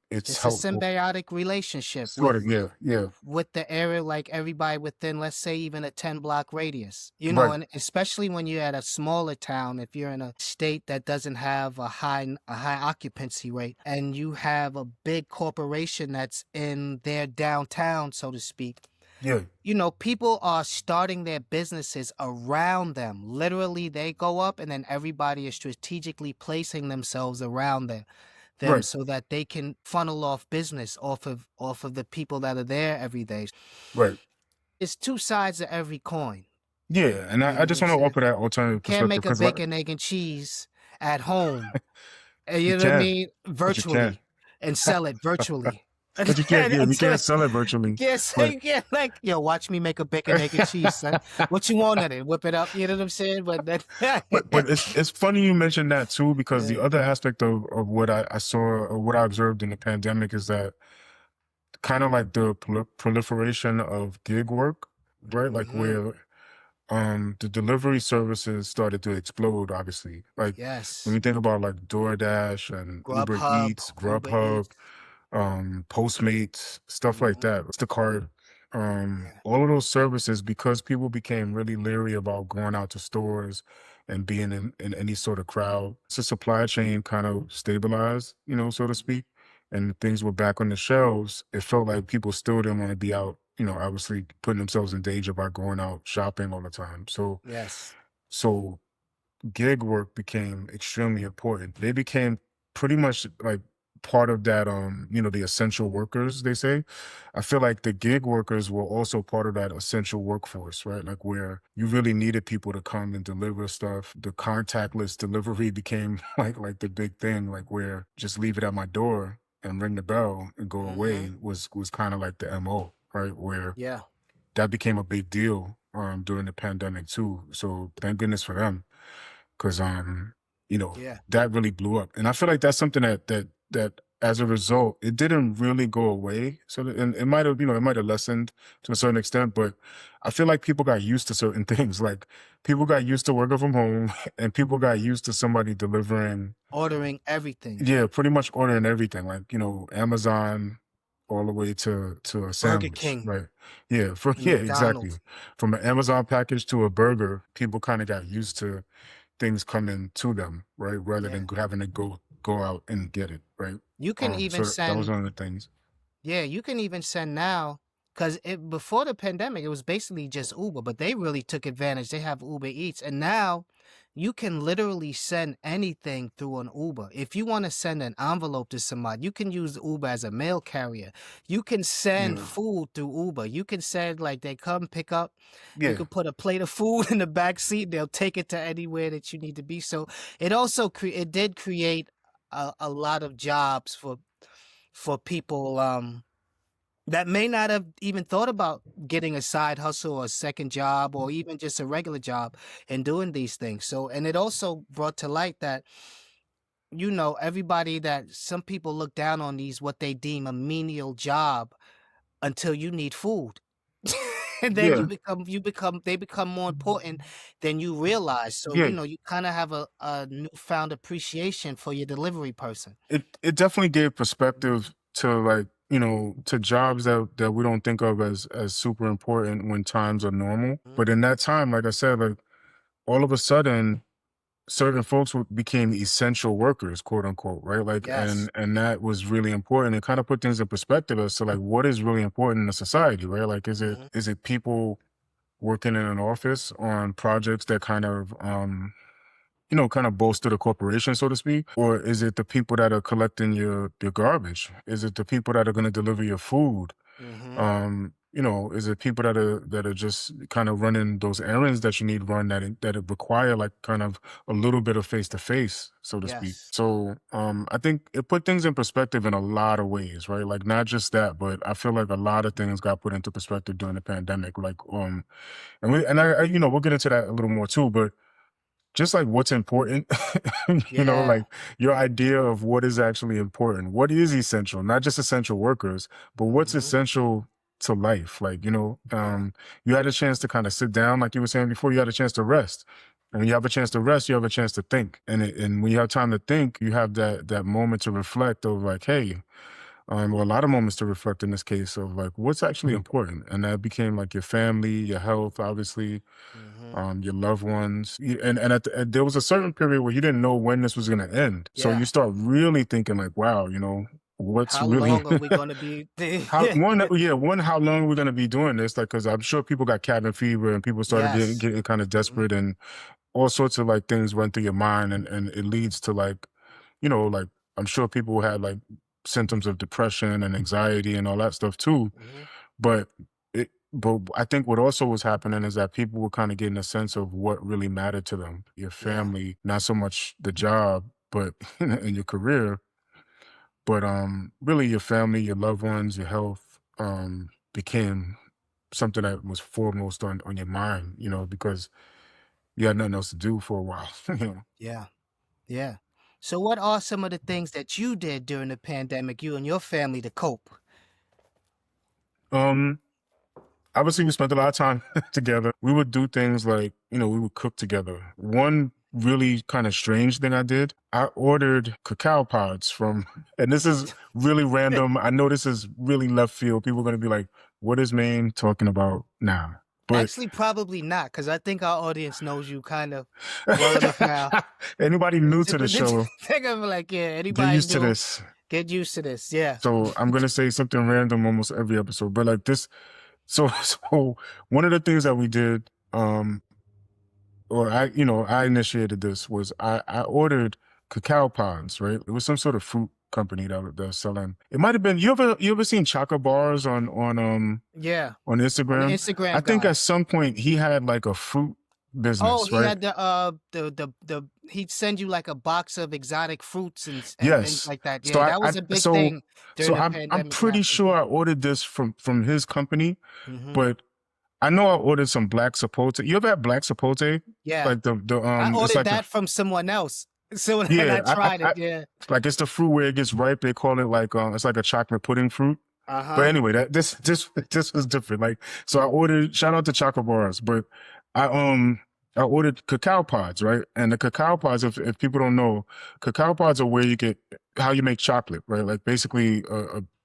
it's It's a helpful. symbiotic relationship Sort of, yeah, yeah. with the area, like everybody within, let's say, even a 10-block radius. Right. And especially when you're at a smaller town, if you're in a state that doesn't have a high occupancy rate, and you have a big corporation that's in their downtown, so to speak. Yeah. People are starting their businesses around them. Literally, they go up, and then everybody is strategically placing themselves around them Right. so that they can funnel off business off of the people that are there every day. Right. it's two sides of every coin. Yeah, and You I know what just I'm want to saying? offer that You alternative can't perspective make a because, like, bacon, egg, and cheese at home, you you know what I can, mean? but you can't. Virtually, and sell it virtually. But you can't. Yeah, we Until can't sell it you virtually. can't say But you can't like, yo, watch me make a bacon, egg, and cheese, son. What you want at it? Whip it up, you know what I'm saying? But that but it's funny you mentioned that too, because the yeah. other aspect of what I saw or what I observed in the pandemic is that kind of like the proliferation of gig work, right? Like Mhm. where the delivery services started to explode, obviously. Like when Yes. you think about like DoorDash and Uber Grubhub, Eats, Uber Grubhub, Eats. Postmates, stuff like Mhm. that, Instacart, Yeah. all of those services, because people became really leery about going out to stores and being in any sort of crowd. So supply chain kind of stabilized, so to speak, and things were back on the shelves. It felt like people still didn't want to be out, obviously putting themselves in danger by going out shopping all the time. Yes. So gig work became extremely important. They became pretty much like part of that, the essential workers, they say. I feel like the gig workers were also part of that essential workforce, right? Like where you really needed people to come and deliver stuff. The contactless delivery became like the big thing, like where just leave it at my door and ring the bell and go Mhm. away was kind of like the MO, right? Where Yeah. that became a big deal during the pandemic too. So thank goodness for them. 'Cause, Yeah. that really blew up, and I feel like that's something that as a result, it didn't really go away, so that and it might have lessened to a certain extent, but I feel like people got used to certain things, like, people got used to working from home, and people got used to somebody delivering. Ordering everything. Yeah, pretty much ordering everything, like, Amazon all the way to a Burger sandwich, King right? Yeah, and yeah, exactly. McDonald's. From an Amazon package to a burger, people kinda got used to things coming to them, right? Rather Yeah. than having to go out and get it, right? You can even So that was send one of the things. Yeah, you can even send now, because it before the pandemic, it was basically just Uber, but they really took advantage. They have Uber Eats, and now you can literally send anything through an Uber. If you want to send an envelope to somebody, you can use Uber as a mail carrier. You can send Yeah, food through Uber. You can send like they come pick up. You yeah, could put a plate of food in the back seat. They'll take it to anywhere that you need to be. So it also it did create a lot of jobs for people that may not have even thought about getting a side hustle or a second job or even just a regular job and doing these things. So, and it also brought to light that, everybody that some people look down on these, what they deem a menial job until you need food. And then yeah, they become more important than you realize. So, yeah. you kind of have a newfound appreciation for your delivery person. It definitely gave perspective to, like, to jobs that we don't think of as super important when times are normal. Mhm. But in that time, like I said, like all of a sudden certain folks became essential workers, quote unquote, right? Like, Yes. and that was really important. It kind of put things in perspective as to like what is really important in a society, right? Like, is it Mhm. is it people working in an office on projects that kind of bolster the corporation, so to speak, or is it the people that are collecting your garbage? Is it the people that are going to deliver your food? Mhm. Is it people that are just kind of running those errands that you need run that require like kind of a little bit of face to face, so to speak. Yes. So I think it put things in perspective in a lot of ways, right? Like not just that, but I feel like a lot of things got put into perspective during the pandemic. Like we'll get into that a little more too, but just like what's important, Yeah. like your idea of what is actually important, what is essential, not just essential workers, but what's Mhm. essential to life. Like, Yeah. you had a chance to kind of sit down, like you were saying before, you had a chance to rest. And when you have a chance to rest, you have a chance to think. And when you have time to think, you have that moment to reflect of like, hey, or a lot of moments to reflect in this case of like what's actually important. And that became like your family, your health, obviously, Mhm. your loved ones, and there was a certain period where you didn't know when this was going to end. So Yeah. you start really thinking like, wow, what's How really long are we gonna be how one how long are we going to be doing this? Like, because I'm sure people got cabin fever and people started getting, Yes. getting kind of Mhm. desperate and all sorts of like things run through your mind, and it leads to like, like I'm sure people had like symptoms of depression and anxiety and all that stuff too. Mhm. But but I think what also was happening is that people were kind of getting a sense of what really mattered to them, your Yeah. family, not so much the job, but in your career, but really your family, your loved ones, your health became something that was foremost on your mind, because you had nothing else to do for a while. Yeah. Yeah. So what are some of the things that you did during the pandemic, you and your family, to cope? Um, Obviously, we spent a lot of time together. We would do things like, we would cook together. One really kind of strange thing I did, I ordered cacao pods from, and this is really random. I know this is really left field. People are going to be like, what is Maine talking about now? But Actually, probably not, because I think our audience knows you kind of well enough now. anybody new To, to the show, they're gonna be like, yeah, get anybody used to new, this. get used to this. Yeah. So I'm going to say something random almost every episode, but like this. So, so one of the things that we did, or I initiated this was I ordered cacao pods, right? It was some sort of fruit company that was selling. It might have been you ever seen chocolate bars Yeah. on On the Instagram? I Instagram think guy. at some point he had like a fruit Oh, business, he right? had the he'd send you like a box of exotic fruits and things Yes. like that. So Yeah, I, that I was a big so thing during so the I'm pandemic pretty happened. sure I ordered this from his company, Hmm. but I know I ordered some black sapote. You ever had black sapote? Yeah. Like the I it's ordered like a that from someone else. So and yeah, I tried it. Yeah. like it's the fruit where it gets ripe. They call it like it's like a chocolate pudding fruit. But Uh-huh. anyway, that this was different. Like so, I ordered shout out to chocolate bars, but I um I ordered cacao pods, right? And the cacao pods, if people don't know, cacao pods are where you get how you make chocolate, right? Like basically,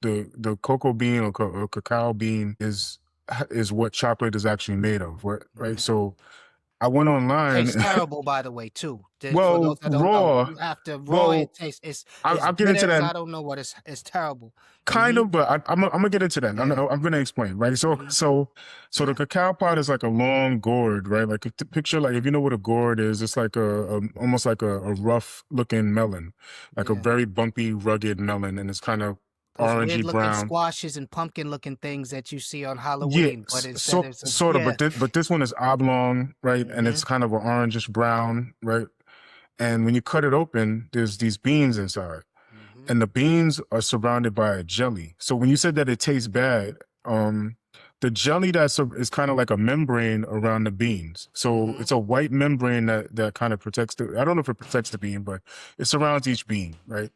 the cocoa bean or cacao bean is what chocolate is actually made of, right? Right. Mhm. So I went online. Tastes terrible, by the way, too. For those Well, that don't know, raw. you have to raw. It Well, tastes it's I'll get into bitter as that. I don't know what. It's terrible. Kind Hmm. of, but I'm gonna get into that. Yeah. I'm gonna explain, right? So Hmm. so the Yeah. cacao pod is like a long gourd, right? Like picture like if you know what a gourd is, it's like a almost like a rough looking melon, like a Yeah. very bumpy, rugged melon, and it's kind of Those weird orangey looking brown. squashes and pumpkin looking things that you see on Yeah, Halloween, but instead so it's a, sort of, yeah. but this one is oblong, right? And Hmm. it's kind of an orangish brown, right? And when you cut it open, there's these beans inside. Hmm. And the beans are surrounded by a jelly. So when you said that it tastes bad, the jelly is kind of like a membrane around the beans. So Hmm. it's a white membrane that kind of protects I don't know if it protects the bean, but it surrounds each bean, right?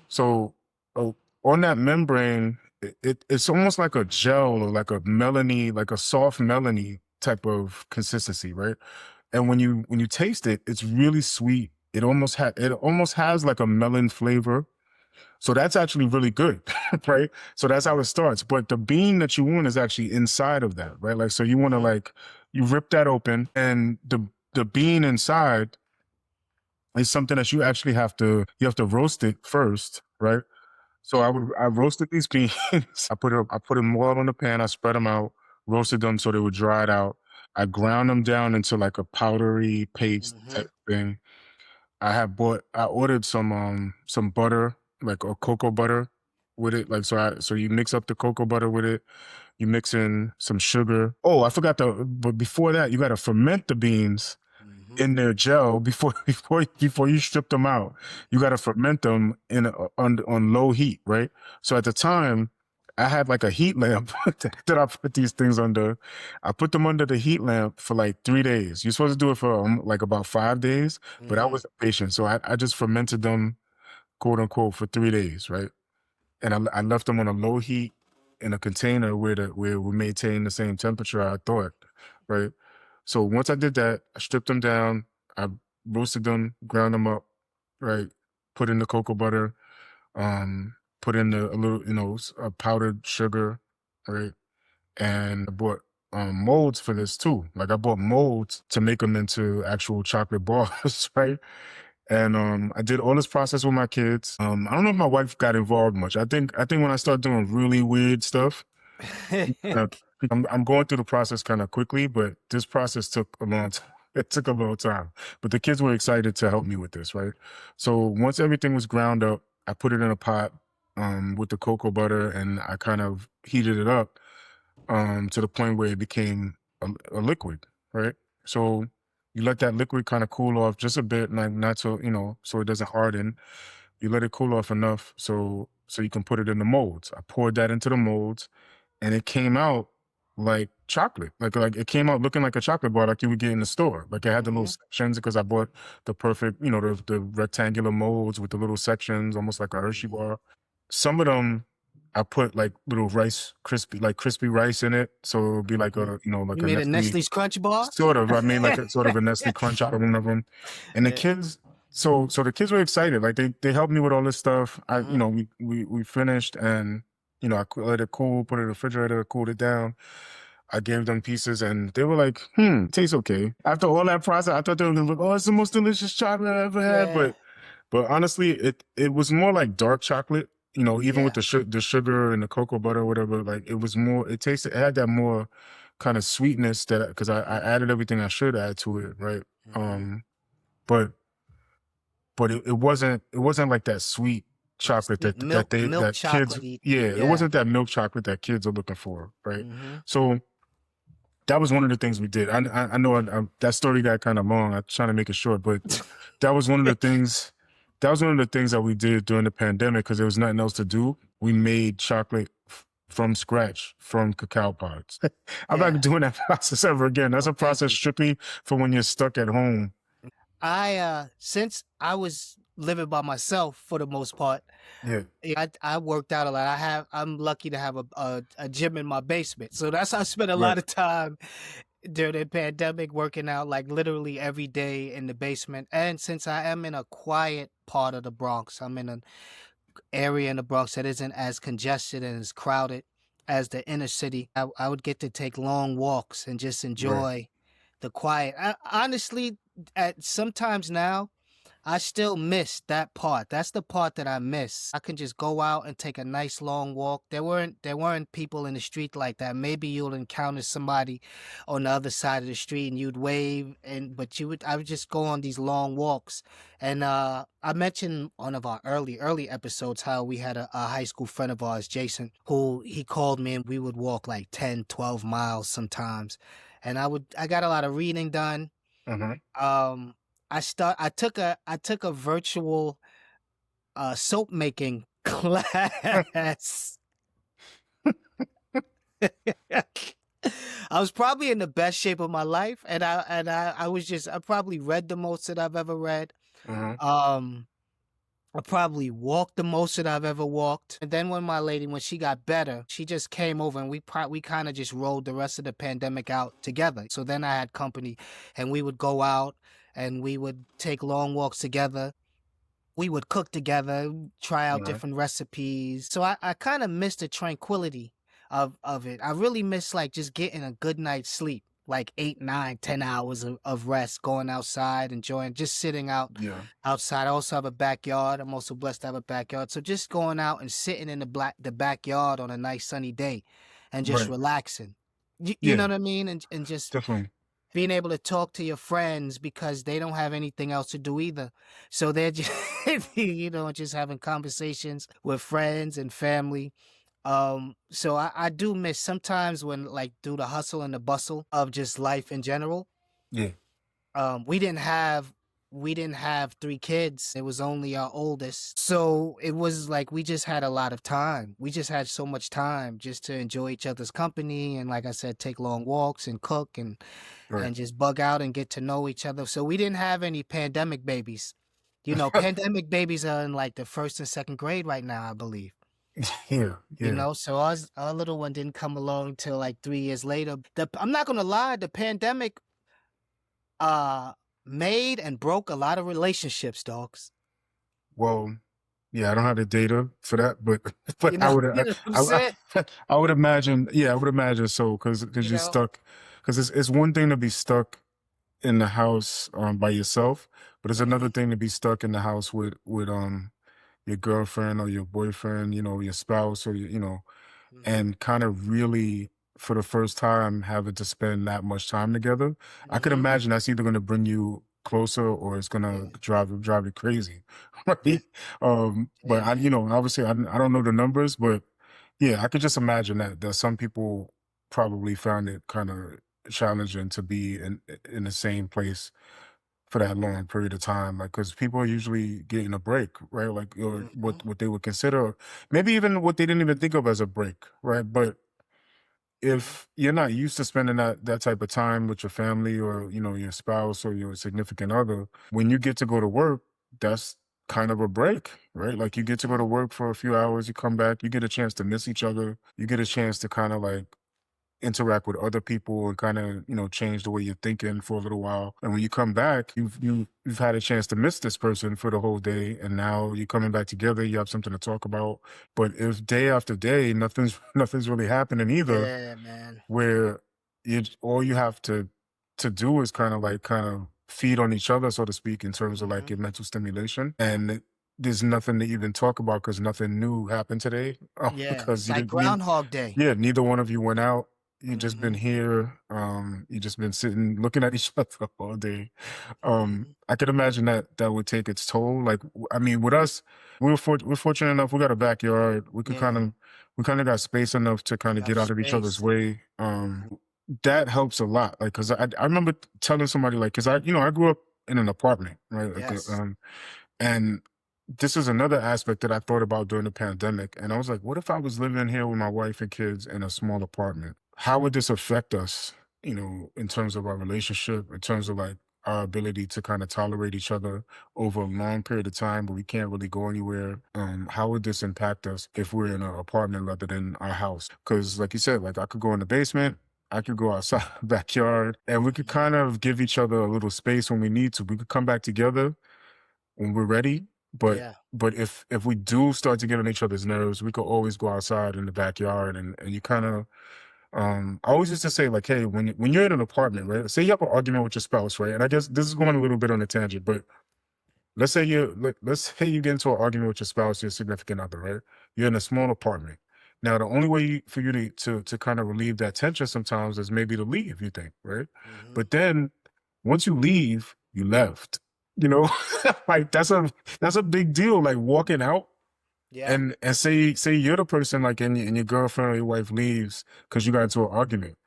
So uh, on that membrane, it's almost like a gel or like a melony, like a soft melony type of consistency, right? And when you taste it, it's really sweet. It almost has like a melon flavor, so that's actually really good, right? So that's how it starts. But the bean that you want is actually inside of that, right? Like, so you want to Hmm. like, you rip that open and the bean inside is something that you have to roast it first, right? So I roasted these beans. I put them all on the pan. I spread them out, roasted them so they were dried out. I ground them down into like a powdery paste Hmm. type thing. I ordered some butter, like a cocoa butter with it. Like so you mix up the cocoa butter with it, you mix in some sugar. Oh, I forgot but before that, you gotta ferment the beans Hmm. in their gel before before you strip them out. You gotta ferment them on low heat, right? So at the time, I had like a heat lamp that I put these things under. I put them under the heat lamp for like 3 days. You're supposed to do it for like about 5 days, but I Hmm. wasn't patient. So I just fermented them, quote unquote, for 3 days, right? And I left them on a low heat in a container where we maintain the same temperature, I thought, right? So once I did that, I stripped them down, I roasted them, ground them up, right? Put in the cocoa butter, put in a little, powdered sugar, right? And I bought molds for this too. Like I bought molds to make them into actual chocolate bars, right? And I did all this process with my kids. I don't know if my wife got involved much. I think when I start doing really weird stuff, uh, I'm going through the process kind of quickly, but this process took a long time. It took a long time, but the kids were excited to help me with this, right? So once everything was ground up, I put it in a pot with the cocoa butter, and I kind of heated it up. to the point where it became a liquid, right? So you let that liquid kind of cool off just a bit, like not so, so it doesn't harden. You let it cool off enough so you can put it in the molds. I poured that into the molds, and it came out like chocolate. Like it came out looking like a chocolate bar like you would get in the store. Like it had the little Mhm. sections because I bought the perfect, the rectangular molds with the little sections, almost like a Hershey Mhm. bar. Some of them I put like little rice crispy, like crispy rice in it. So it'll be like Mhm. a, You like a made a Nestle Nestle's Crunch bar? sort of. I made like a sort of a Nestle Crunch out of one of them. And the Yeah. kids, so the kids were excited. Like they helped me with all this stuff. Mhm. We finished, and let it cool, put it in the refrigerator, cooled it down. I gave them pieces, and they were like, tastes okay. After all that process, I thought they were gonna look, oh, it's the most delicious chocolate I ever had. Yeah. But honestly, it was more like dark chocolate. Even with Yeah. the sugar and the cocoa butter or whatever, like it was more. It had that more kind of sweetness that because I added everything I should add to it, right? Mhm. Um, but it wasn't like that sweet That chocolate sweet milk that kids, chocolatey. yeah, it Yeah. wasn't that milk chocolate that kids are looking for, right? Mhm. So that was one of the things we did. I know that story got kind of long. I'm trying to make it short, but that was one of the things. That was one of the things that we did during the pandemic because there was nothing else to do. We made chocolate from scratch from cacao pods. I'm not Yeah. doing that process ever again. That's Oh, a thank process you. strictly for when you're stuck at home. Since I was living by myself for the most part, Yeah, I worked out a lot. I'm lucky to have a gym in my basement. So that's how I spent a right, lot of time during the pandemic working out like literally every day in the basement. And since I am in a quiet part of the Bronx, I'm in an area in the Bronx that isn't as congested and as crowded as the inner city. I would get to take long walks and just right. enjoy the quiet. Honestly, at sometimes now I still miss that part. That's the part that I miss. I can just go out and take a nice long walk. There weren't people in the street like that. Maybe you'll encounter somebody on the other side of the street and you'd wave but I would just go on these long walks. And I mentioned one of our early episodes how we had a high school friend of ours, Jason, who he called me and we would walk like 10, 12 miles sometimes. And I got a lot of reading done. Uh-huh. um I took a virtual soap making class. I was probably in the best shape of my life, and I was just I probably read the most that I've ever read. Uh-huh. um I probably walked the most that I've ever walked. And then when she got better, she just came over and we kind of just rolled the rest of the pandemic out together. So then I had company and we would go out and we would take long walks together. We would cook together, try out Uh-huh. different recipes. So I kind of miss the tranquility of it. I really miss like just getting a good night's sleep, like 8, 9, 10 hours of rest, going outside, enjoying, just sitting Yeah. outside. I also have a backyard. I'm also blessed to have a backyard. So just going out and sitting in the backyard on a nice sunny day and just Right. relaxing. You know Yeah. what I mean? And just Definitely. being able to talk to your friends because they don't have anything else to do either. So they're just, just having conversations with friends and family. So I do miss sometimes when like through the hustle and the bustle of just life in general. Yeah. um, we didn't have we didn't have 3 kids. It was only our oldest. So it was like we just had a lot of time. We just had so much time just to enjoy each other's company and like I said, take long walks and cook Right. and just bug out and get to know each other. So we didn't have any pandemic babies. Pandemic babies are in like the first and second grade right now, I believe. Yeah. Yeah. So our little one didn't come along till like 3 years later. I'm not gonna lie, the pandemic uh made and broke a lot of relationships, dogs. Well, yeah, I don't have the data for that, but but You know, you know what I'm saying? I would imagine, yeah, I would imagine so because You you're know? stuck. Because it's one thing to be stuck in the house by yourself, but it's Mhm, another thing to be stuck in the house with your girlfriend or your boyfriend, your spouse or mhm, and kind of really for the first time having to spend that much time together. I could mhm. imagine that's either going to bring you closer or it's going to Yeah, drive you crazy, yeah, right? But yeah. obviously I don't know the numbers, but yeah, I could just imagine that some people. probably found it kind of challenging to be in the same place for that long period of time, like because people are usually getting a break, right? Like, or Mhm. what they would consider, maybe even what they didn't even think of as a break, right? But if you're not used to spending that type of time with your family or your spouse or your significant other, when you get to go to work, that's kind of a break, right? Like you get to go to Mhm. work for a few hours, you come back, you get a chance to miss each other, you get a chance to kind of like interact with other people and kind of change the way you're thinking for a little while. And when you come back, you've had a chance to miss this person for the whole day, and now you're coming back together, you have something to talk about. But if day after day nothing's really happening either, Yeah, man. where all you have to do is kind of feed on each other, so to speak, in terms of like Mhm. your mental stimulation, and there's nothing to even talk about because nothing new happened today. Yeah, Because it's like Groundhog Day. yeah, neither one of you went out. You just been Mhm. here. You just been sitting looking at each other all day. Mhm. I could imagine that would take its toll. Like, I mean, with us, we're fortunate enough. We got a backyard. Yeah, We kind of got space enough to kind of enough get out of each other's space. way. Mhm. That helps a lot. Like, cause I remember telling somebody like, cause I grew up in an apartment, right? Like, Yes. and this is another aspect that I thought about during the pandemic. And I was like, what if I was living here with my wife and kids in a small apartment? How would this affect us, in terms of our relationship, in terms of like our ability to kind of tolerate each other over a long period of time, but we can't really go anywhere? How would this impact us if we're in an apartment rather than our house? Because, like you said, like I could go in the basement, I could go outside the backyard, and we could Mhm. kind of give each other a little space when we need to. We could come back together when we're ready. But Yeah. if we do start to get on each other's nerves, we could always go outside in the backyard, and you kind of I always used to say like, hey, when you're in an apartment, right? Say you have an argument with your spouse, right? And I guess this is going a little bit on a tangent, but let's say you get into an argument with your spouse, your significant other, right? You're in a small apartment. Now, the only way for you to kind of relieve that tension sometimes is maybe to leave, you think, right? Mhm. But then once you leave, you left. You know, like that's a big deal. Like walking out Yeah. and say you're the person like and your girlfriend or your wife leaves because you got into an argument.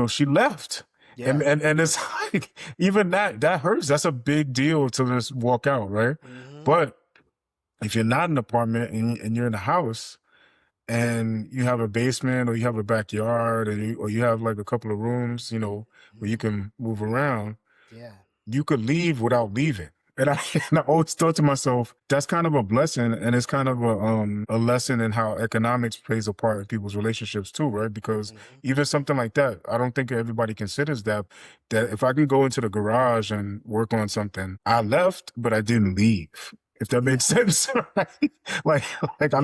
She left. And Yeah. and it's like even that hurts. That's a big deal to just walk out, right? Mhm. But if you're not in an apartment and you're in a house and you have a basement or you have a backyard or you have like a couple of rooms, where you Mhm. can move around, Yeah. you could leave without leaving. And I, and I always thought to myself, that's kind of a blessing, and it's kind of a lesson in how economics plays a part in people's relationships too, right? Because Mhm. even something like that, I don't think everybody considers that if I can go into the garage and work on something, I left, but I didn't leave. If that Yeah. makes sense, right? Like, like Yeah.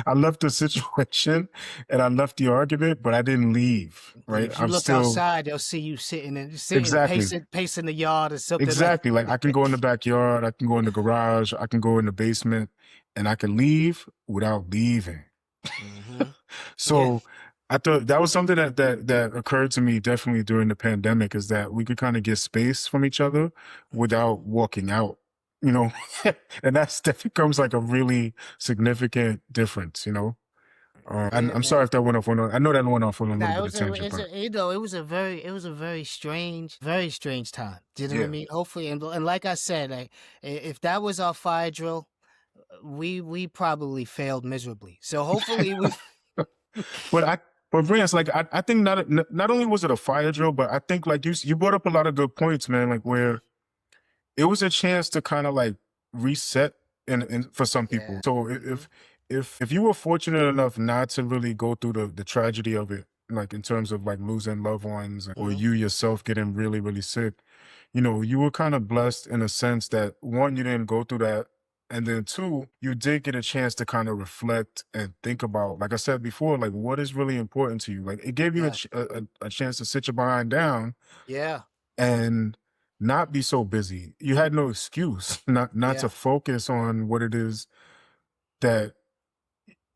I left the situation and I left the argument, but I didn't leave, And right? if you I'm look still outside, they'll see you sitting, exactly. pacing the yard or something like. Exactly. Like I can go in the backyard, I can go in the garage, I can go in the basement, and I can leave without leaving. Mhm. Yeah. So I thought that was something that occurred to me definitely during the pandemic, is that we could kind of get space from each other without Mhm. walking out, you know, and that becomes like a really significant difference. Yeah, I'm sorry man. if that went off on I know that went off on a little Nah, it bit of was a tangent, it's but a it was a very strange time. Do you know what I yeah. mean? Hopefully, and like I said, if that was our fire drill, we probably failed miserably. So hopefully we. But Vince, like I think not only was it a fire drill, but I think like you brought up a lot of good points, man. Like Mhm. where it was a chance to kind of like reset in for some people. Yeah. So Mhm. if you were fortunate enough not to really go through the tragedy of it, like in terms of like losing loved ones or Mhm. you yourself getting really, really sick, you were kind of blessed in a sense that one, you didn't go through that. And then two, you did get a chance to kind of reflect and think about, like I said before, like what is really important to you. Like it gave you Yeah. a chance to sit your behind down Yeah. and not be so busy. You had no excuse not Yeah. to focus on what it is that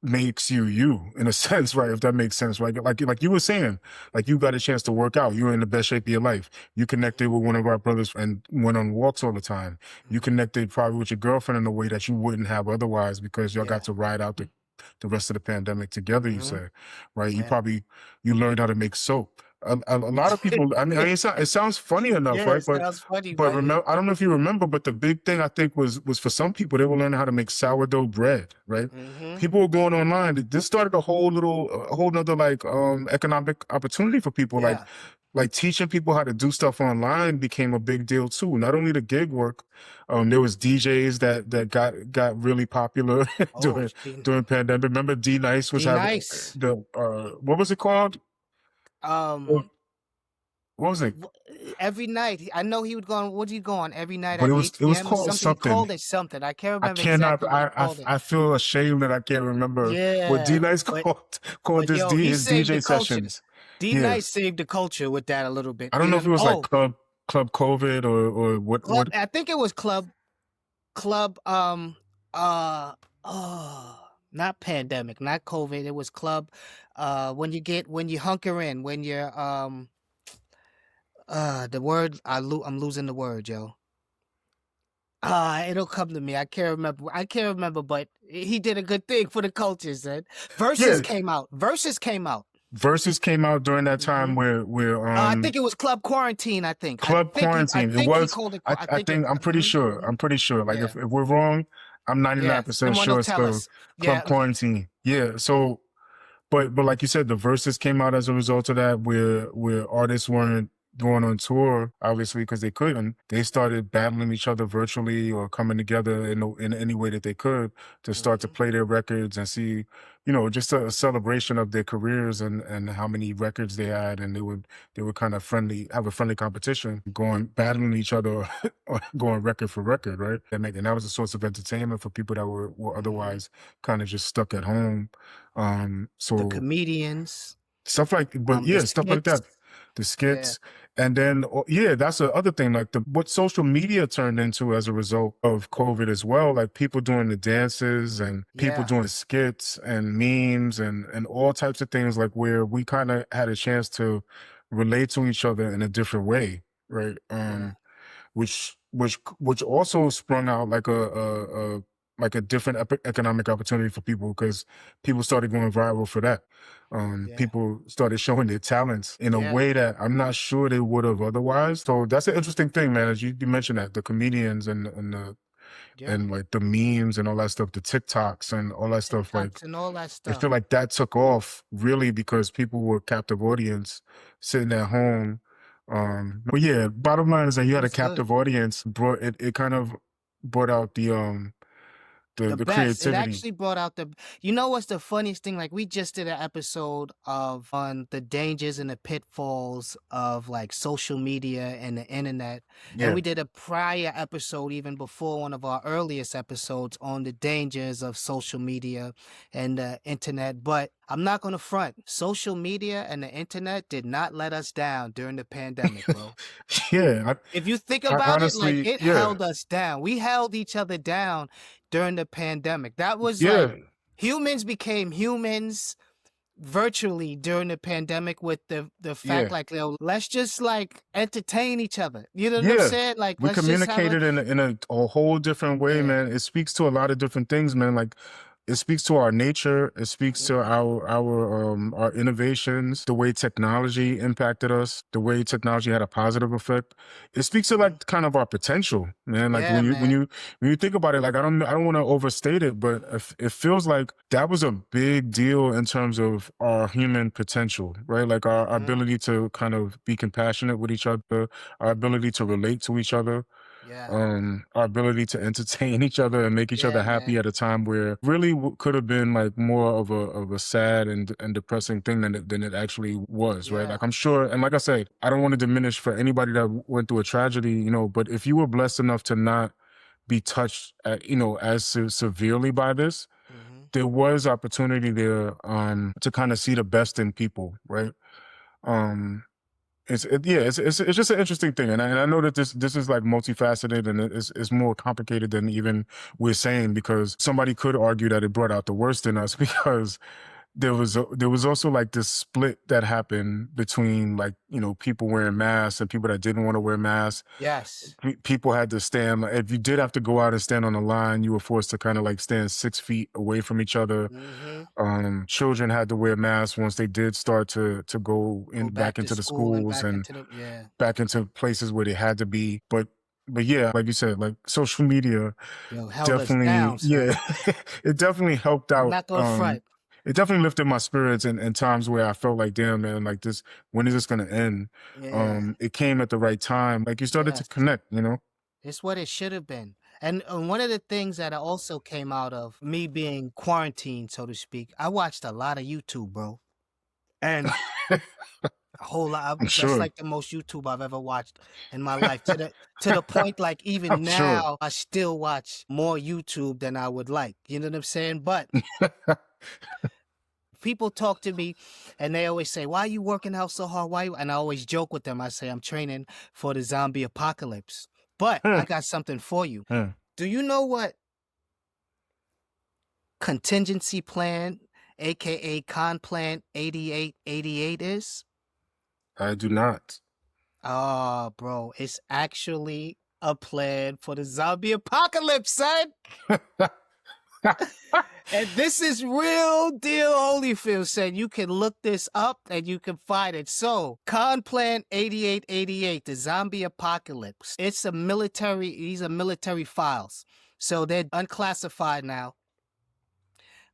makes you you in a sense, right? If that makes sense, right? Like you were saying, like you got a chance to work out. You were in the best shape of your life. You connected with one of our brothers and went on walks all the time. You Mhm. connected probably with your girlfriend in a way that you wouldn't have otherwise because y'all got Yeah. to ride out the rest of the pandemic together, you Mhm. say, right? Yeah. You learned how to make soap. A lot of people, I mean, it sounds funny enough, Yeah, right? it sounds funny, But but it remember, I don't know if you remember, but the big thing I think was for some people, they were learning how to make sourdough bread, right? mhm. People were going online. This started a whole nother like economic opportunity for people. Yeah. Like teaching people how to do stuff online became a big deal too. Not only the gig work, there was DJs that got really popular Oh, see, during pandemic. Remember D Nice was D having Nice. the what was it called? Um, What was it? every night, I know he would go on, would he go on every night But at it was 8 p.m. or called something? He something. called it something. I can't I remember cannot. exactly what he called it. I feel ashamed that I can't remember what D Yeah, Nice but called but this yo, he his saved the DJ culture. sessions. D Yeah, Nice saved the culture with that a little bit. I don't You know if know? it was like Oh, Club COVID or what. club. I think it was club. Uh. Oh, not pandemic, not COVID. It was club. When you hunker in, when you're the word I'm losing the word, yo. It'll come to me. I can't remember. I can't remember, but he did a good thing for the culture, son. Versus Yeah, came out. Versus came out. Versus came out during that Hmm. time where I think it was Club Quarantine. I think. Club I Quarantine. It think he was. called it. I I I think it. think I'm pretty sure. I'm pretty sure. Like Yeah. if we're wrong, I'm Yeah. 99% Someone will sure it's tell the us. Club Yeah. Quarantine. Yeah. So but like you said, the verses came out as a result of that, where artists weren't going on tour, obviously, because they couldn't. They started battling each other virtually or coming together in any way that they could to start to Hmm. play their records and see, just a celebration of their careers and how many records they had, and they would kind of have a friendly competition, going battling each other, or going record for record, right? And that was a source of entertainment for people that were Hmm. otherwise kind of just stuck at home. The So comedians. stuff like, but The yeah, stuff like skits. that, the Yeah. skits, and then yeah, that's the other thing. Like what social media turned into as a result of COVID as well. Like people doing the dances and people Yeah. doing skits and memes and all types of things. Like where we kind of had a chance to relate to each other in a different way, right? Yeah. Which also sprung out like a different economic opportunity for people because people started going viral for that. Yeah. People started showing their talents in a Yeah. way that I'm not sure they would have otherwise. So that's an interesting thing, man. As you mentioned that the comedians Yeah. and like the memes and all that stuff, the TikToks and all that stuff, like TikToks and all that I stuff. feel like that took off really because people were captive audience sitting at home. But yeah, bottom line is that you It had a was good. captive audience, it kind of brought out The the best. It creativity. actually brought out the. You know what's the funniest thing? Like we just did an episode of on the dangers and the pitfalls of like social media and the internet, and Yeah. we did a prior episode even before one of our earliest episodes on the dangers of social media and the internet. But I'm not gonna front. Social media and the internet did not let us down during the pandemic, bro. Yeah, If you think I about it, like honestly, it yeah, held us down. We held each other down during the pandemic. That was like yeah, humans became humans virtually during the pandemic with the fact yeah. like let's just like entertain each other. You know what I'm Yeah, saying? Like we let's just have a communicated in a whole different way, yeah. man. It speaks to a lot of different things, man. Like it speaks to our nature. It speaks to Mhm. our innovations, the way technology impacted us, the way technology had a positive effect. It speaks to Mhm. like kind of our potential, man. Like Yeah, man. when you think about it, like I don't want to overstate it, but it feels like that was a big deal in terms of our human potential, right? Like our Mhm. ability to kind of be compassionate with each other, our ability to relate to each other, Yeah. our ability to entertain each other and make each other Yeah, happy man. at a time where really could have been like more of a sad and depressing thing than it actually was, right? Yeah. Like I'm sure, and like I said, I don't want to diminish for anybody that went through a tragedy, but if you were blessed enough to not be touched, as severely by this, Mhm. there was opportunity there to kind of see the best in people, right? Um, yeah, it's just an interesting thing, and I know that this is like multifaceted and it's more complicated than even we're saying because somebody could argue that it brought out the worst in us because there was also like this split that happened between like, you know, people wearing masks and people that didn't want to wear masks. Yes. People had to stand, like, if you did have to go out and stand on the line, you were forced to kind of like stand 6 feet away from each other. Mm-hmm. Children had to wear masks once they did start to go Go in back back to into the school and schools back and into the yeah. back into places where they had to be. But yeah, like you said, like social media Yo, held us definitely, down, son. yeah, it definitely helped I'm out. not gonna front. It definitely lifted my spirits in times where I felt like, damn, man, like this, when is this gonna end? Yeah. It came at the right time. Like you started to Yes. connect, you know? It's what it should have been. And one of the things that also came out of me being quarantined, so to speak, I watched a lot of YouTube, bro. And a whole lot. I'm That's sure. like the most YouTube I've ever watched in my life. To the point, like I'm even sure. now, I still watch more YouTube than I would like. You know what I'm saying? But people talk to me and they always say, "Why are you working out so hard? Why?" And I always joke with them. I say, "I'm training for the zombie apocalypse." But Hmm, I got something for you. hmm. Do you know what contingency plan, aka con plan 8888 is? I do not. Oh, bro, it's actually a plan for the zombie apocalypse, son. And this is real deal Holyfield said. You can look this up and you can find it. So, Con Plan 8888, the zombie apocalypse. It's a military, these are military files. So they're unclassified now.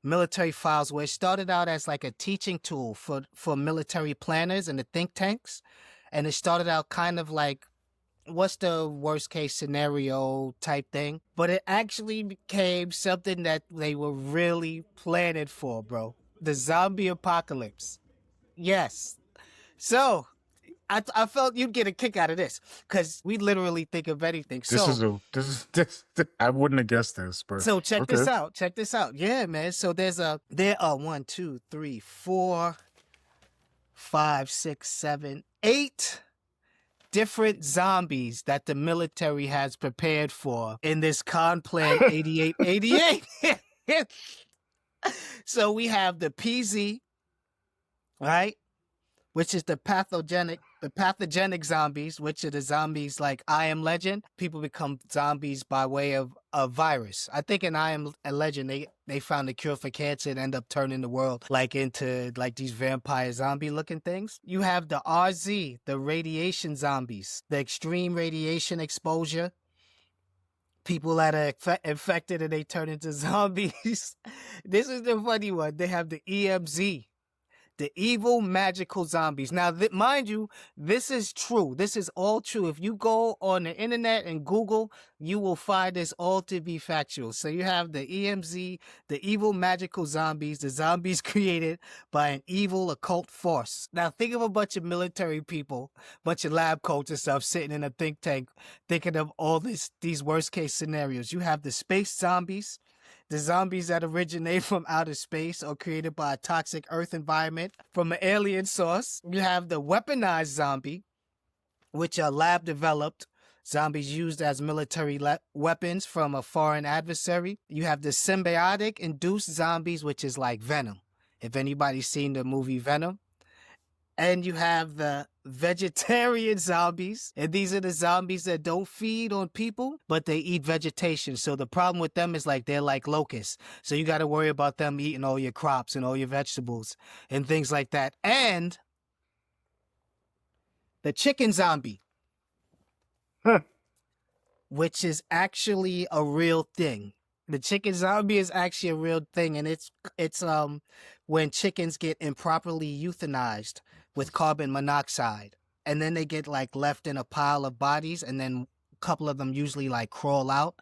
Military files where it started out as like a teaching tool for military planners and the think tanks. And it started out kind of like what's the worst case scenario type thing, but it actually became something that they were really planning for, bro. The zombie apocalypse. Yes. So I felt you'd get a kick out of this because we literally think of anything. I wouldn't have guessed this, but So check okay. this out. Check this out. Yeah, man. So there are 1, 2, 3, 4, 5, 6, 7, 8 different zombies that the military has prepared for in this Con Plan 8888. So we have the PZ, right? Which is the pathogenic zombies, which are the zombies like I Am Legend. People become zombies by way of a virus. I think in I Am Legend, they found a cure for cancer and end up turning the world like into like these vampire zombie looking things. You have the RZ, the radiation zombies, the extreme radiation exposure. People that are infected and they turn into zombies. This is the funny one. They have the EMZ, the evil magical zombies. Now, mind you, this is true. This is all true. If you go on the internet and Google, you will find this all to be factual. So you have the EMZ, the evil magical zombies, the zombies created by an evil occult force. Now, think of a bunch of military people, bunch of lab coats and stuff sitting in a think tank, thinking of all these worst case scenarios. You have the space zombies, the zombies that originate from outer space or created by a toxic Earth environment from an alien source. You have the weaponized zombie, which are lab developed zombies used as military weapons from a foreign adversary. You have the symbiotic induced zombies, which is like Venom. If anybody's seen the movie Venom. And you have the vegetarian zombies. And these are the zombies that don't feed on people, but they eat vegetation. So the problem with them is like they're like locusts. So you got to worry about them eating all your crops and all your vegetables and things like that. And the chicken zombie, Huh. which is actually a real thing. The chicken zombie is actually a real thing, and it's when chickens get improperly euthanized with carbon monoxide, and then they get like left in a pile of bodies, and then a couple of them usually like crawl out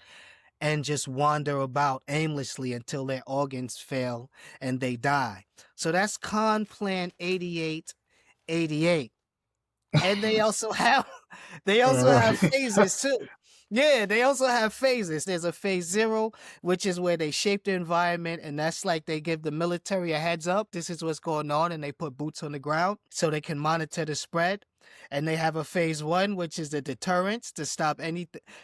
and just wander about aimlessly until their organs fail and they die. So that's Con Plan 8888. And they also have phases too. Yeah, they also have phases. There's a phase 0, which is where they shape the environment, and that's like they give the military a heads up. This is what's going on, and they put boots on the ground so they can monitor the spread. And they have a phase one, which is the deterrence to stop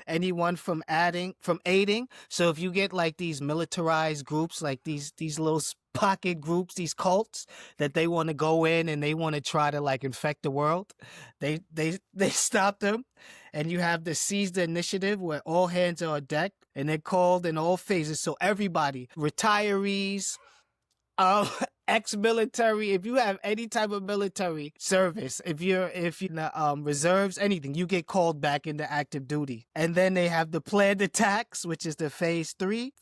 anyone from aiding. So if you get like these militarized groups, like these little pocket groups, these cults that they want to go in and they want to try to like infect the world, they stop them. And you have the seize the initiative where all hands are on deck, and they're called in all phases. So everybody, retirees, um ex-military, if you have any type of military service, if you're in the reserves, anything, you get called back into active duty. And then they have the planned attacks, which is the phase three.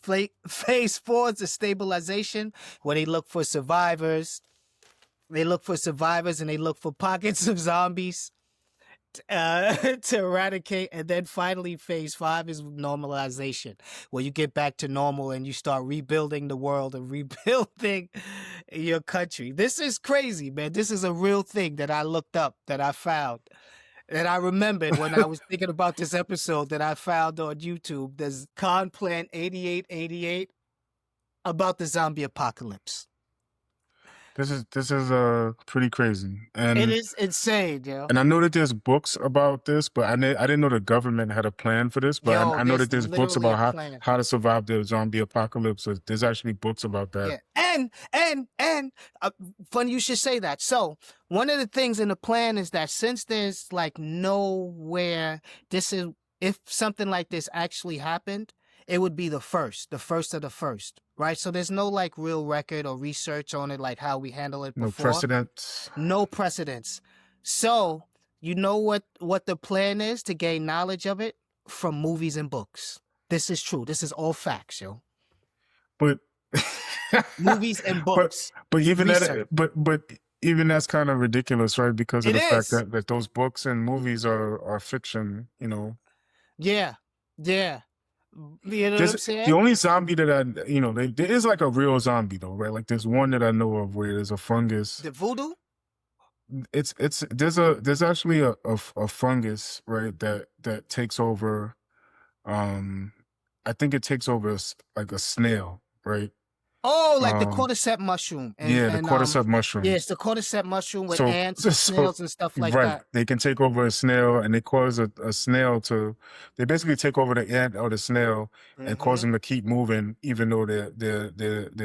Phase four is the stabilization, where they look for survivors. They look for survivors and they look for pockets of zombies to eradicate. And then finally phase five is normalization, where you get back to normal and you start rebuilding the world and rebuilding your country. This is crazy, man. This is a real thing that I looked up, that I found, that I remembered when I was thinking about this episode, that I found on YouTube. There's Con Plan 8888 about the zombie apocalypse. This is pretty crazy, It is insane, yo. and I know that there's books about this, but I didn't know the government had a plan for this. But Yo, I know there's that there's books literally a about plan. how to survive the zombie apocalypse. So there's actually books about that. Yeah, and funny you should say that. So one of the things in the plan is that since there's like nowhere, this is, if something like this actually happened, it would be the first of the first, right? So there's no like real record or research on it, like how we handle it No before. precedent. No precedents. So you know what the plan is to gain knowledge of it? From movies and books. This is true. This is all facts, yo. But Movies and but books. but even Research. that but even that's kind of ridiculous, right? Because of It the fact is. that those books and movies are fiction, you know. Yeah. Yeah. You know what There's I'm the saying? only zombie that there is like a real zombie though, right? Like there's one that I know of where there's a fungus. The voodoo? It's there's actually a fungus, right, that takes over. I think it takes over like a snail, right? Oh, like the Um, cordyceps mushroom. And yeah, the cordyceps yeah, mushroom. it's the cordyceps mushroom with So ants and so snails and stuff like right, that. they can take over a snail and they cause a snail to. They basically take over the ant or the snail and cause Mm-hmm. them to keep moving even though they're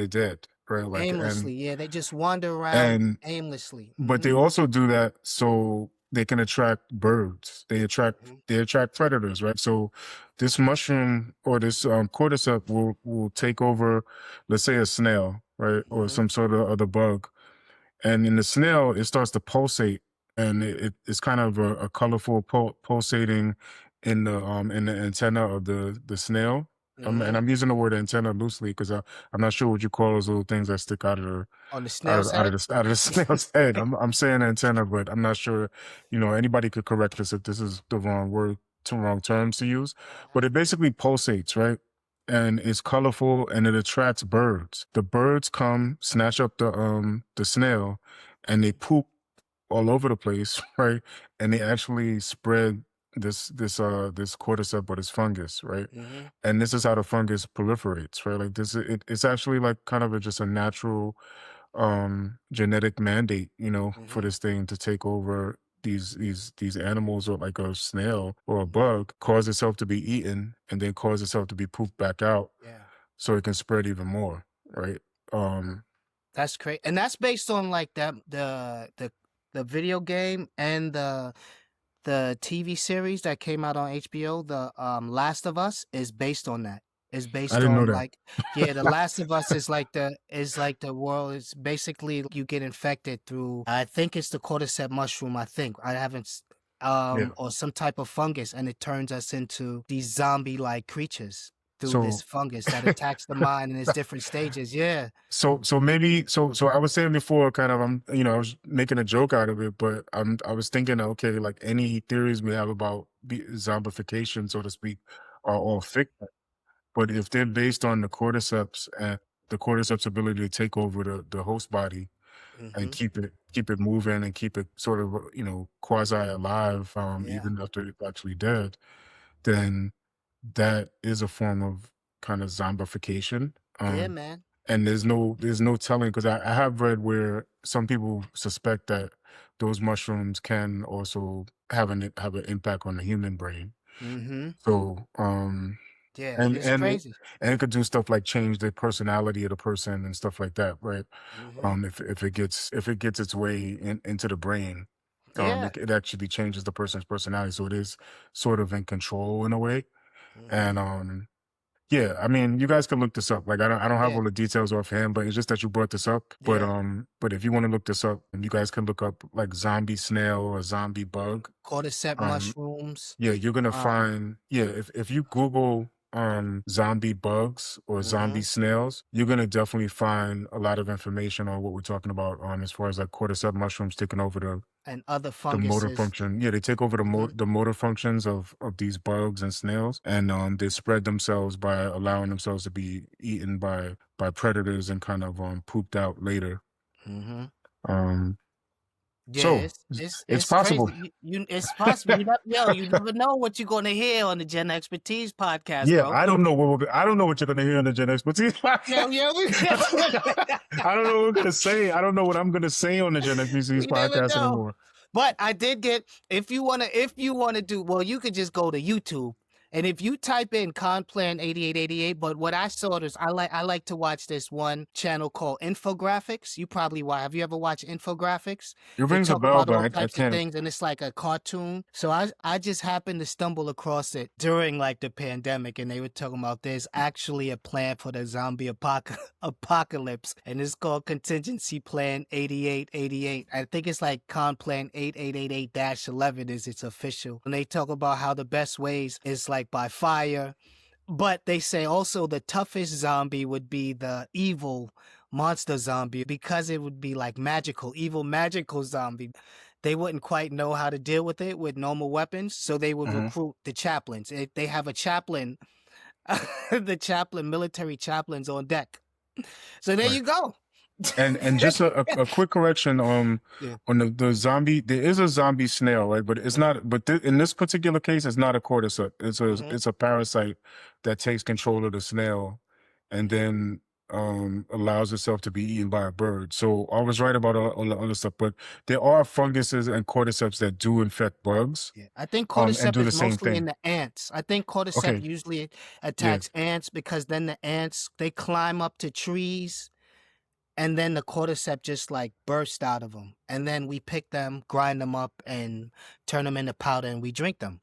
dead, right? Like Aimlessly. Yeah, they just wander around and aimlessly. but they also do that so they can attract birds. Mm-hmm. They attract predators, right? So this mushroom or this cordyceps will take over, let's say a snail, right, or Mm-hmm. some sort of other bug, and in the snail it starts to pulsate, and it's kind of a colorful pulsating in the antenna of the snail. And Mm-hmm. I'm using the word antenna loosely because I'm not sure what you call those little things that stick out of the On the snail's head? out of the snail's head. I'm saying antenna, but I'm not sure. You know, anybody could correct us if this is the wrong word, to wrong terms to use. But it basically pulsates, right? And it's colorful and it attracts birds. The birds come, snatch up the snail, and they poop all over the place, right? And they actually spread this cordyceps or this fungus, right? Mm-hmm. And this is how the fungus proliferates, right? Like it's actually like kind of just a natural genetic mandate, you know, for Mm-hmm. this thing to take over these animals, or like a snail or a Mm-hmm. bug, cause itself to be eaten and then cause itself to be pooped back out Yeah. so it can spread even more, right? Um That's crazy. And that's based on like that the video game and the TV series that came out on HBO, the Last of Us, is based on that. Is I based didn't know on that. like, yeah, the Last of Us is like the world is basically you get infected through, I think it's the cordyceps mushroom, I think. I haven't Yeah. or some type of fungus, and it turns us into these zombie like creatures through this So fungus that attacks the mind in its different stages. Yeah. so maybe so I was saying before, kind of, I was making a joke out of it, but I was thinking, okay, like any theories we have about zombification, so to speak, are all fiction. But if they're based on the cordyceps and the cordyceps' ability to take over the host body and Mm-hmm. keep it moving and keep it sort of quasi alive, Yeah. even after it's actually dead, then that is a form of kind of zombification. Yeah, man. And there's no telling, because I have read where some people suspect that those mushrooms can also have an impact on the human brain. Mhm. So, Yeah, and it's and it crazy. and it could do stuff like change the personality of the person and stuff like that, right? Mhm. If it gets its way into the brain, Yeah. it actually changes the person's personality. So it is sort of in control in a way. And Mhm. yeah, I mean, you guys can look this up. Like I don't have Yeah. all the details offhand, but it's just that you brought this up. Yeah. But if you want to look this up, you guys can look up like zombie snail or zombie bug. Cordyceps Um, mushrooms. yeah, you're gonna Um, find yeah, if you Google zombie bugs or zombie mhm. snails, you're gonna definitely find a lot of information on what we're talking about as far as like cordyceps mushrooms taking over And other the motor funguses. function. Yeah, they take over Mhm. the motor functions of these bugs and snails, and they spread themselves by allowing themselves to be eaten by predators and kind of pooped out later. Mhm. Um, Yeah, so it's it's crazy. possible. You it's possible. You never, yo, you never know what you're gonna hear on the Gen Expertise podcast, Yeah, bro. I don't know I don't know what you're gonna hear on the Gen Expertise Yeah, podcast. yeah, I don't know what I'm gonna say. I don't know what I'm gonna say on the Gen Expertise we never podcast know. anymore. But I did get, if you wanna do, well, you could just go to YouTube, and if you type in Conplan 8888, but what I saw is I like to watch this one channel called Infographics. You probably have you ever watched Infographics? It They rings a talk bell, about all but I types of can't. things, and it's like a cartoon. So I just happened to stumble across it during like the pandemic, and they were talking about there's actually a plan for the zombie apocalypse, and it's called Contingency Plan 8888. I think it's like Conplan 8888-11 is its official. And they talk about how the best ways is like by fire, but they say also the toughest zombie would be the evil monster zombie because it would be like magical, evil magical zombie. They wouldn't quite know how to deal with it with normal weapons, so they would Mhm. recruit the chaplains. They have a chaplain, the chaplain, military chaplains on deck. So there Right. you go. And just a quick correction Yeah. on the zombie. There is a zombie snail, right? But it's Hmm. not. But in this particular case, it's not a cordyceps. Hmm. It's a parasite that takes control of the snail, and then allows itself to be eaten by a bird. So I was right about all the other stuff, but there are funguses and cordyceps that do infect bugs, Yeah, I think and cordyceps do is the same mostly in thing. the ants. I think cordyceps Okay, usually yeah. attacks ants because then the ants they climb up to trees and then the cordyceps just like burst out of them. And then we pick them, grind them up, and turn them into powder, and we drink them.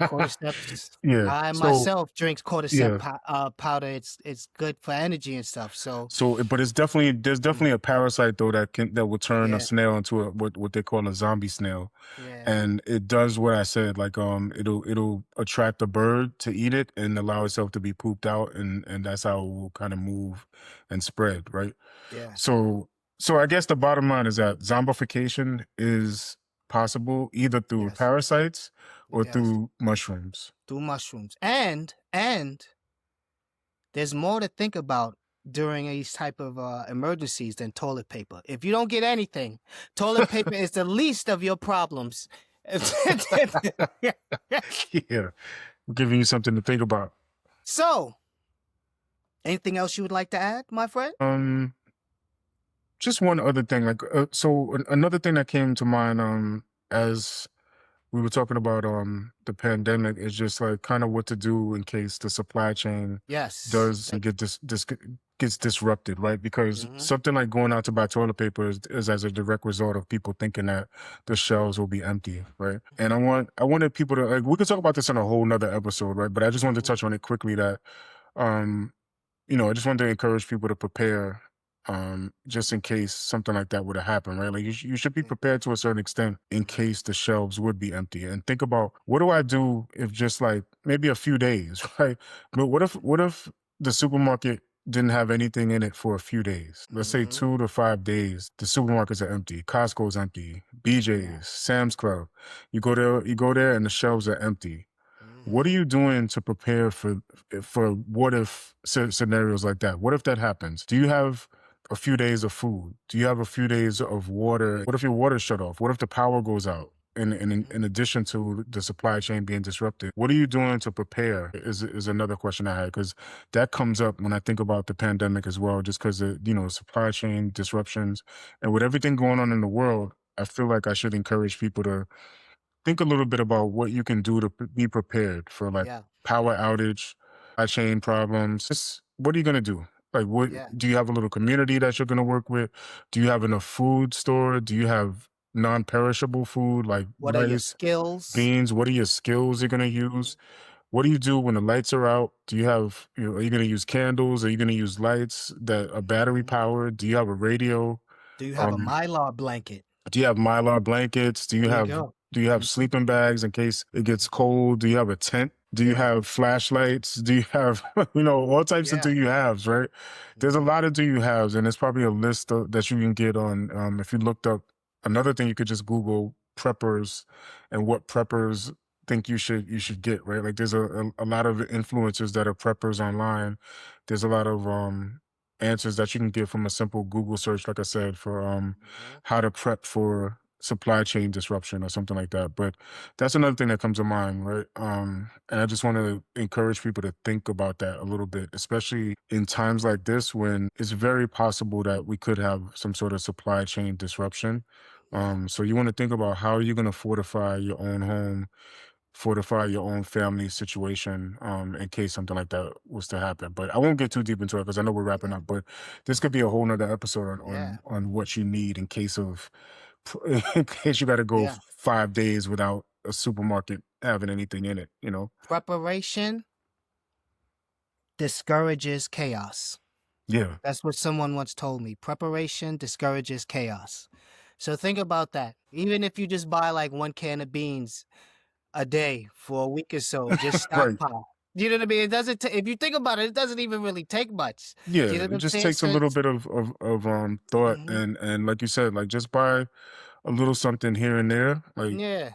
Cordyceps. Yeah. I So myself drinks cordyceps yeah. powder. It's good for energy and stuff. So But it's definitely there's mm, definitely a parasite though that will turn a yeah, snail into what they call a zombie snail, yeah, and it does what I said. Like it'll attract a bird to eat it and allow itself to be pooped out, and that's how it will kind of move and spread, right? yeah, So I guess the bottom line is that zombification is possible either through yes, parasites or yes. through mushrooms. Do mushrooms and there's more to think about during these type of emergencies than toilet paper. If you don't get anything, toilet paper is the least of your problems. Yeah, giving you something to think about. So, anything else you would like to add, my friend? Um, Just one other thing, like another thing that came to mind as we were talking about the pandemic is just like kind of what to do in case the supply chain Yes. does get gets disrupted, right? Because Mm-hmm. something like going out to buy toilet paper is as a direct result of people thinking that the shelves will be empty, right? And I wanted people to like we could talk about this in a whole nother episode, right? But I just wanted to Mm-hmm. touch on it quickly that um I just wanted to encourage people to prepare just in case something like that would have happened, right? Like you should be prepared to a certain extent in Mm-hmm. case the shelves would be empty. And think about what do I do if just like maybe a few days, right? But what if the supermarket didn't have anything in it for a few days? Let's say Mm-hmm. 2 to 5 days, the supermarkets are empty, Costco's empty, Yeah. BJ's, Sam's Club. You go there and the shelves are empty. What are Mm-hmm. you doing to prepare for what if scenarios like that? What if that happens? Do you have a few days of food? Do you have a few days of water? What if your water shut off? What if the power goes out? Mm-hmm. In addition to the supply chain being disrupted, what are you doing to prepare? Is another question I had because that comes up when I think about the pandemic as well. Just because of supply chain disruptions and with everything going on in the world, I feel like I should encourage people to think a little bit about what you can do to be prepared for like Yeah. power outage, chain problems. Just what are you gonna do? Like, what Yeah. do you have a little community that you're gonna work with? Do you have enough food store? Do you have non-perishable food like What are your rice, skills? beans? What are your skills you're gonna use? Mhm. What do you do when the lights are out? Do you have, are you gonna use candles? Are you gonna use lights that are battery Mhm. powered? Do you have a radio? Do you have a Um, Mylar blanket? do you have Mylar blankets? There you go. Do you have Mhm. sleeping bags in case it gets Mhm. cold? Do you have a tent? Do you Yeah. have flashlights? Do you have all types of Yeah. do you haves, right? There's a Mhm. lot of do you haves, and there's probably a list that you can get on if you looked up another thing you could just Google preppers and what preppers think you should get, right? Like there's a lot of influencers that are preppers online. There's a lot of answers that you can get from a simple Google search, like I said, for Mhm. how to prep for supply chain disruption or something like that. But that's another thing that comes to mind, right? And I just want to encourage people to think about that a little bit, especially in times like this when it's very possible that we could have some sort of supply chain disruption. Yeah. So you want to think about how are you going to fortify your own home, fortify your own family situation in case something like that was to happen. But I won't get too deep into it because I know we're wrapping Yeah. up. But this could be a whole nother episode on Yeah. what you need in case of in case you got to go Yeah. 5 days without a supermarket having anything in it. Preparation discourages chaos. Yeah. That's what someone once told me. Preparation discourages chaos. So think about that. Even if you just buy like 1 can of beans a day for a week or so, just Right. stockpile. You know what I mean? It doesn't if you think about it, it doesn't even really take much. Do you Yeah, know it what I'm just saying? takes a So little it's bit of thought mhm. and like you said, like just buy a little something here and there, like Yeah.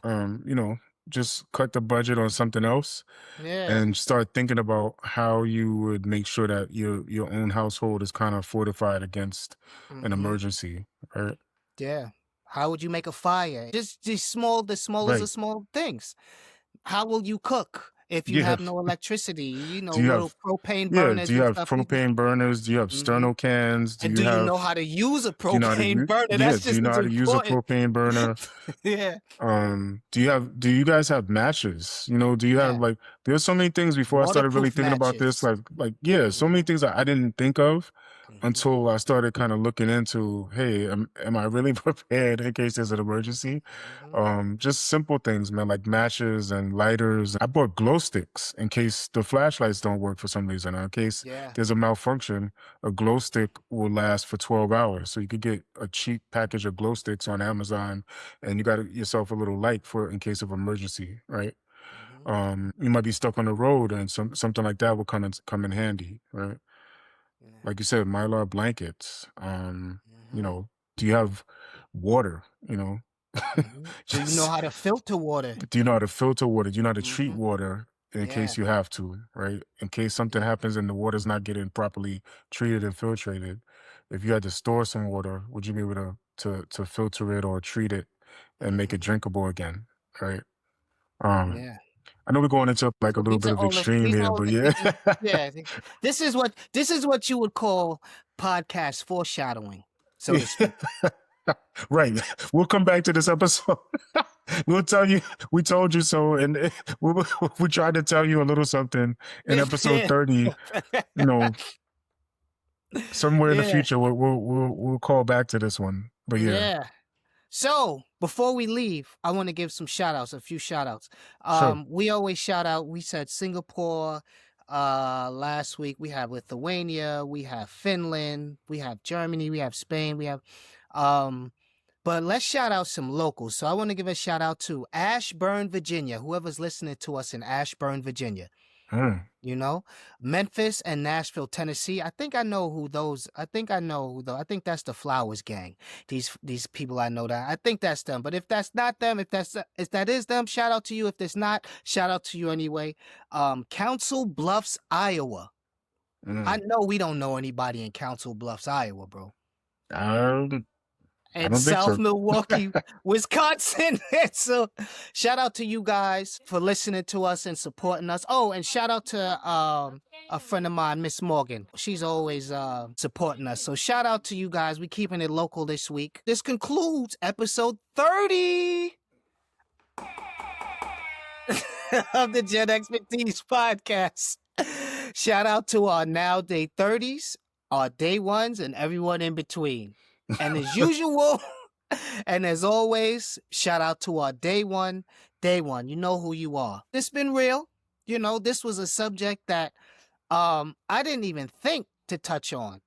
just cut the budget on something else Yeah. and start thinking about how you would make sure that your own household is kind of fortified against an Mhm. emergency, right? Yeah. How would you make a fire? Just the smallest of Right. small things. How will you cook if you Yeah. have no electricity? Do you Little have propane yeah, burners do you and have stuff. You just propane burners? Do you have mhm. sterno cans? And do you know how to use a Do you know how to propane burner? That's do you just know as how to use a important. propane burner? Yeah. Do you guys have matches? Do you have Yeah. like there's so many things before I started really Waterproof thinking about this, matches. like yeah, so many Mhm. things that I didn't think of Mhm. until I started kind of looking into, hey, am I really prepared in case there's an emergency? Mhm. Just simple things, man, like matches and lighters. I bought glow sticks in case the flashlights don't work for some reason, or in case Yeah. there's a malfunction. A glow stick will last for 12 hours. So you could get a cheap package of glow sticks on Amazon and you got yourself a little light for in case of emergency, right? Mhm. You might be stuck on the road and something like that will come in handy, right? Yeah. Like you said, Mylar blankets. Mhm. Do you have water? Mhm. Do you know Just how to filter water? do you know how to filter water? Do you know how to treat Mhm. water in Yeah. case you have to, right? In case something Yeah. happens and the water's not getting properly treated and filtrated. If you had to store some water, would you be able to filter it or treat it and make it Mhm. drinkable again? Right. Um, Yeah. I know we're going into like a little These bit are of all the extreme these are here, all but the yeah. these is yeah. This is what you would call podcast foreshadowing, so to speak. Right. We'll come back to this episode. We'll tell you we told you so, and we tried to tell you a little something in episode Yeah. 30. You know, somewhere in the Yeah. future we'll call back to this one. But yeah, Yeah. So before we leave, I want to give some shout outs, a few shout outs. sure. We always shout out, we said Singapore last week, we have Lithuania, we have Finland, we have Germany, we have Spain, we have um but let's shout out some locals. So I want to give a shout out to Ashburn, Virginia, whoever's listening to us in Ashburn, Virginia. Mm, You know, Memphis and Nashville, Tennessee. I think I know who those. I think I know who though. I think that's the Flowers Gang. These people I know that. I think that's them. But if that's not them, if that is them, shout out to you. If it's not, shout out to you anyway. Council Bluffs, Iowa. I mm. know we don't know anybody in Council Bluffs, Iowa, bro. Um, I in don't think South so. Milwaukee, Wisconsin. So shout out to you guys for listening to us and supporting us. Oh, and shout out to a friend of mine, Miss Morgan. She's always supporting us. So shout out to you guys. We keeping it local this week. This concludes episode 30 of the Gen Expertise podcast. Shout out to our now day 30s, our day ones, and everyone in between. And as usual, and as always, shout out to our day one. You know who you are. This been real. You know, this was a subject that I didn't even think to touch on.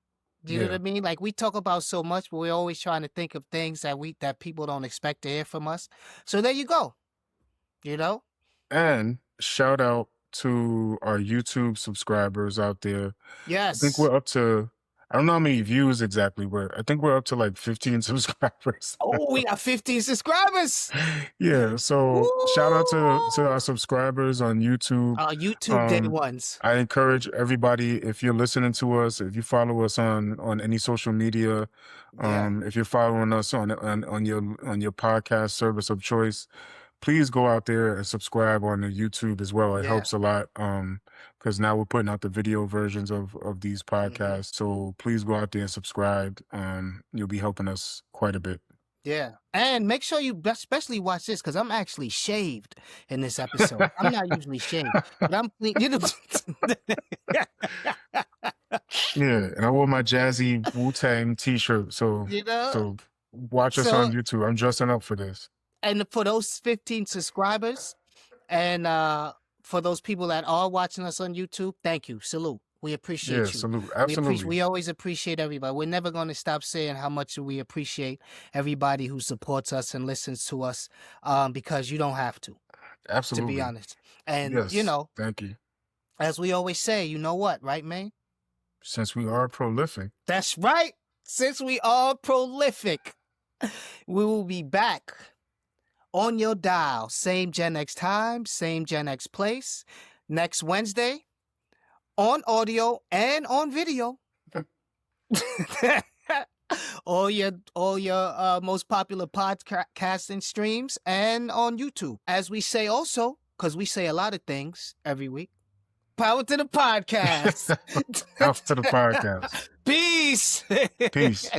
Do you know what I mean? Like we talk about so much, but we're always trying to think of things that people don't expect to hear from us. So there you go. You know? And shout out to our YouTube subscribers out there. I think Yes. we're up to, I don't know how many views exactly, but I think we're up to like 15 subscribers. Oh, we got 15 subscribers. Yeah, so shout out to our subscribers on YouTube. Our YouTube day ones. I encourage everybody, if you're listening to us, if you follow us on any social media, if you're following us on your podcast service of choice, please go out there and subscribe on the YouTube as well. It helps a lot because now we're putting out the video versions of these podcasts. So please go out there and subscribe. You'll be helping us quite a bit. Yeah. And make sure you especially watch this because I'm actually shaved in this episode. I'm not usually shaved, but I'm clean. You know? Yeah, and I wore my jazzy Wu-Tang t-shirt. So, You know? so watch us on YouTube. I'm dressing up for this. And for those 15 subscribers and for those people that are watching us on YouTube, thank you. Salute. We appreciate you. Salute. Absolutely. We always appreciate everybody. We're never going to stop saying how much we appreciate everybody who supports us and listens to us because you don't have to. Absolutely. To be honest. And, you know. Thank you. As we always say, you know what, right, man? Since we are prolific. That's right. Since we are prolific, we will be back on your dial. Same Gen X time, same Gen X place. Next Wednesday on audio and on video. all your most popular podcasting streams and on YouTube. As we say also, because we say a lot of things every week. Power to the podcast. Power to the podcast. Peace. Peace.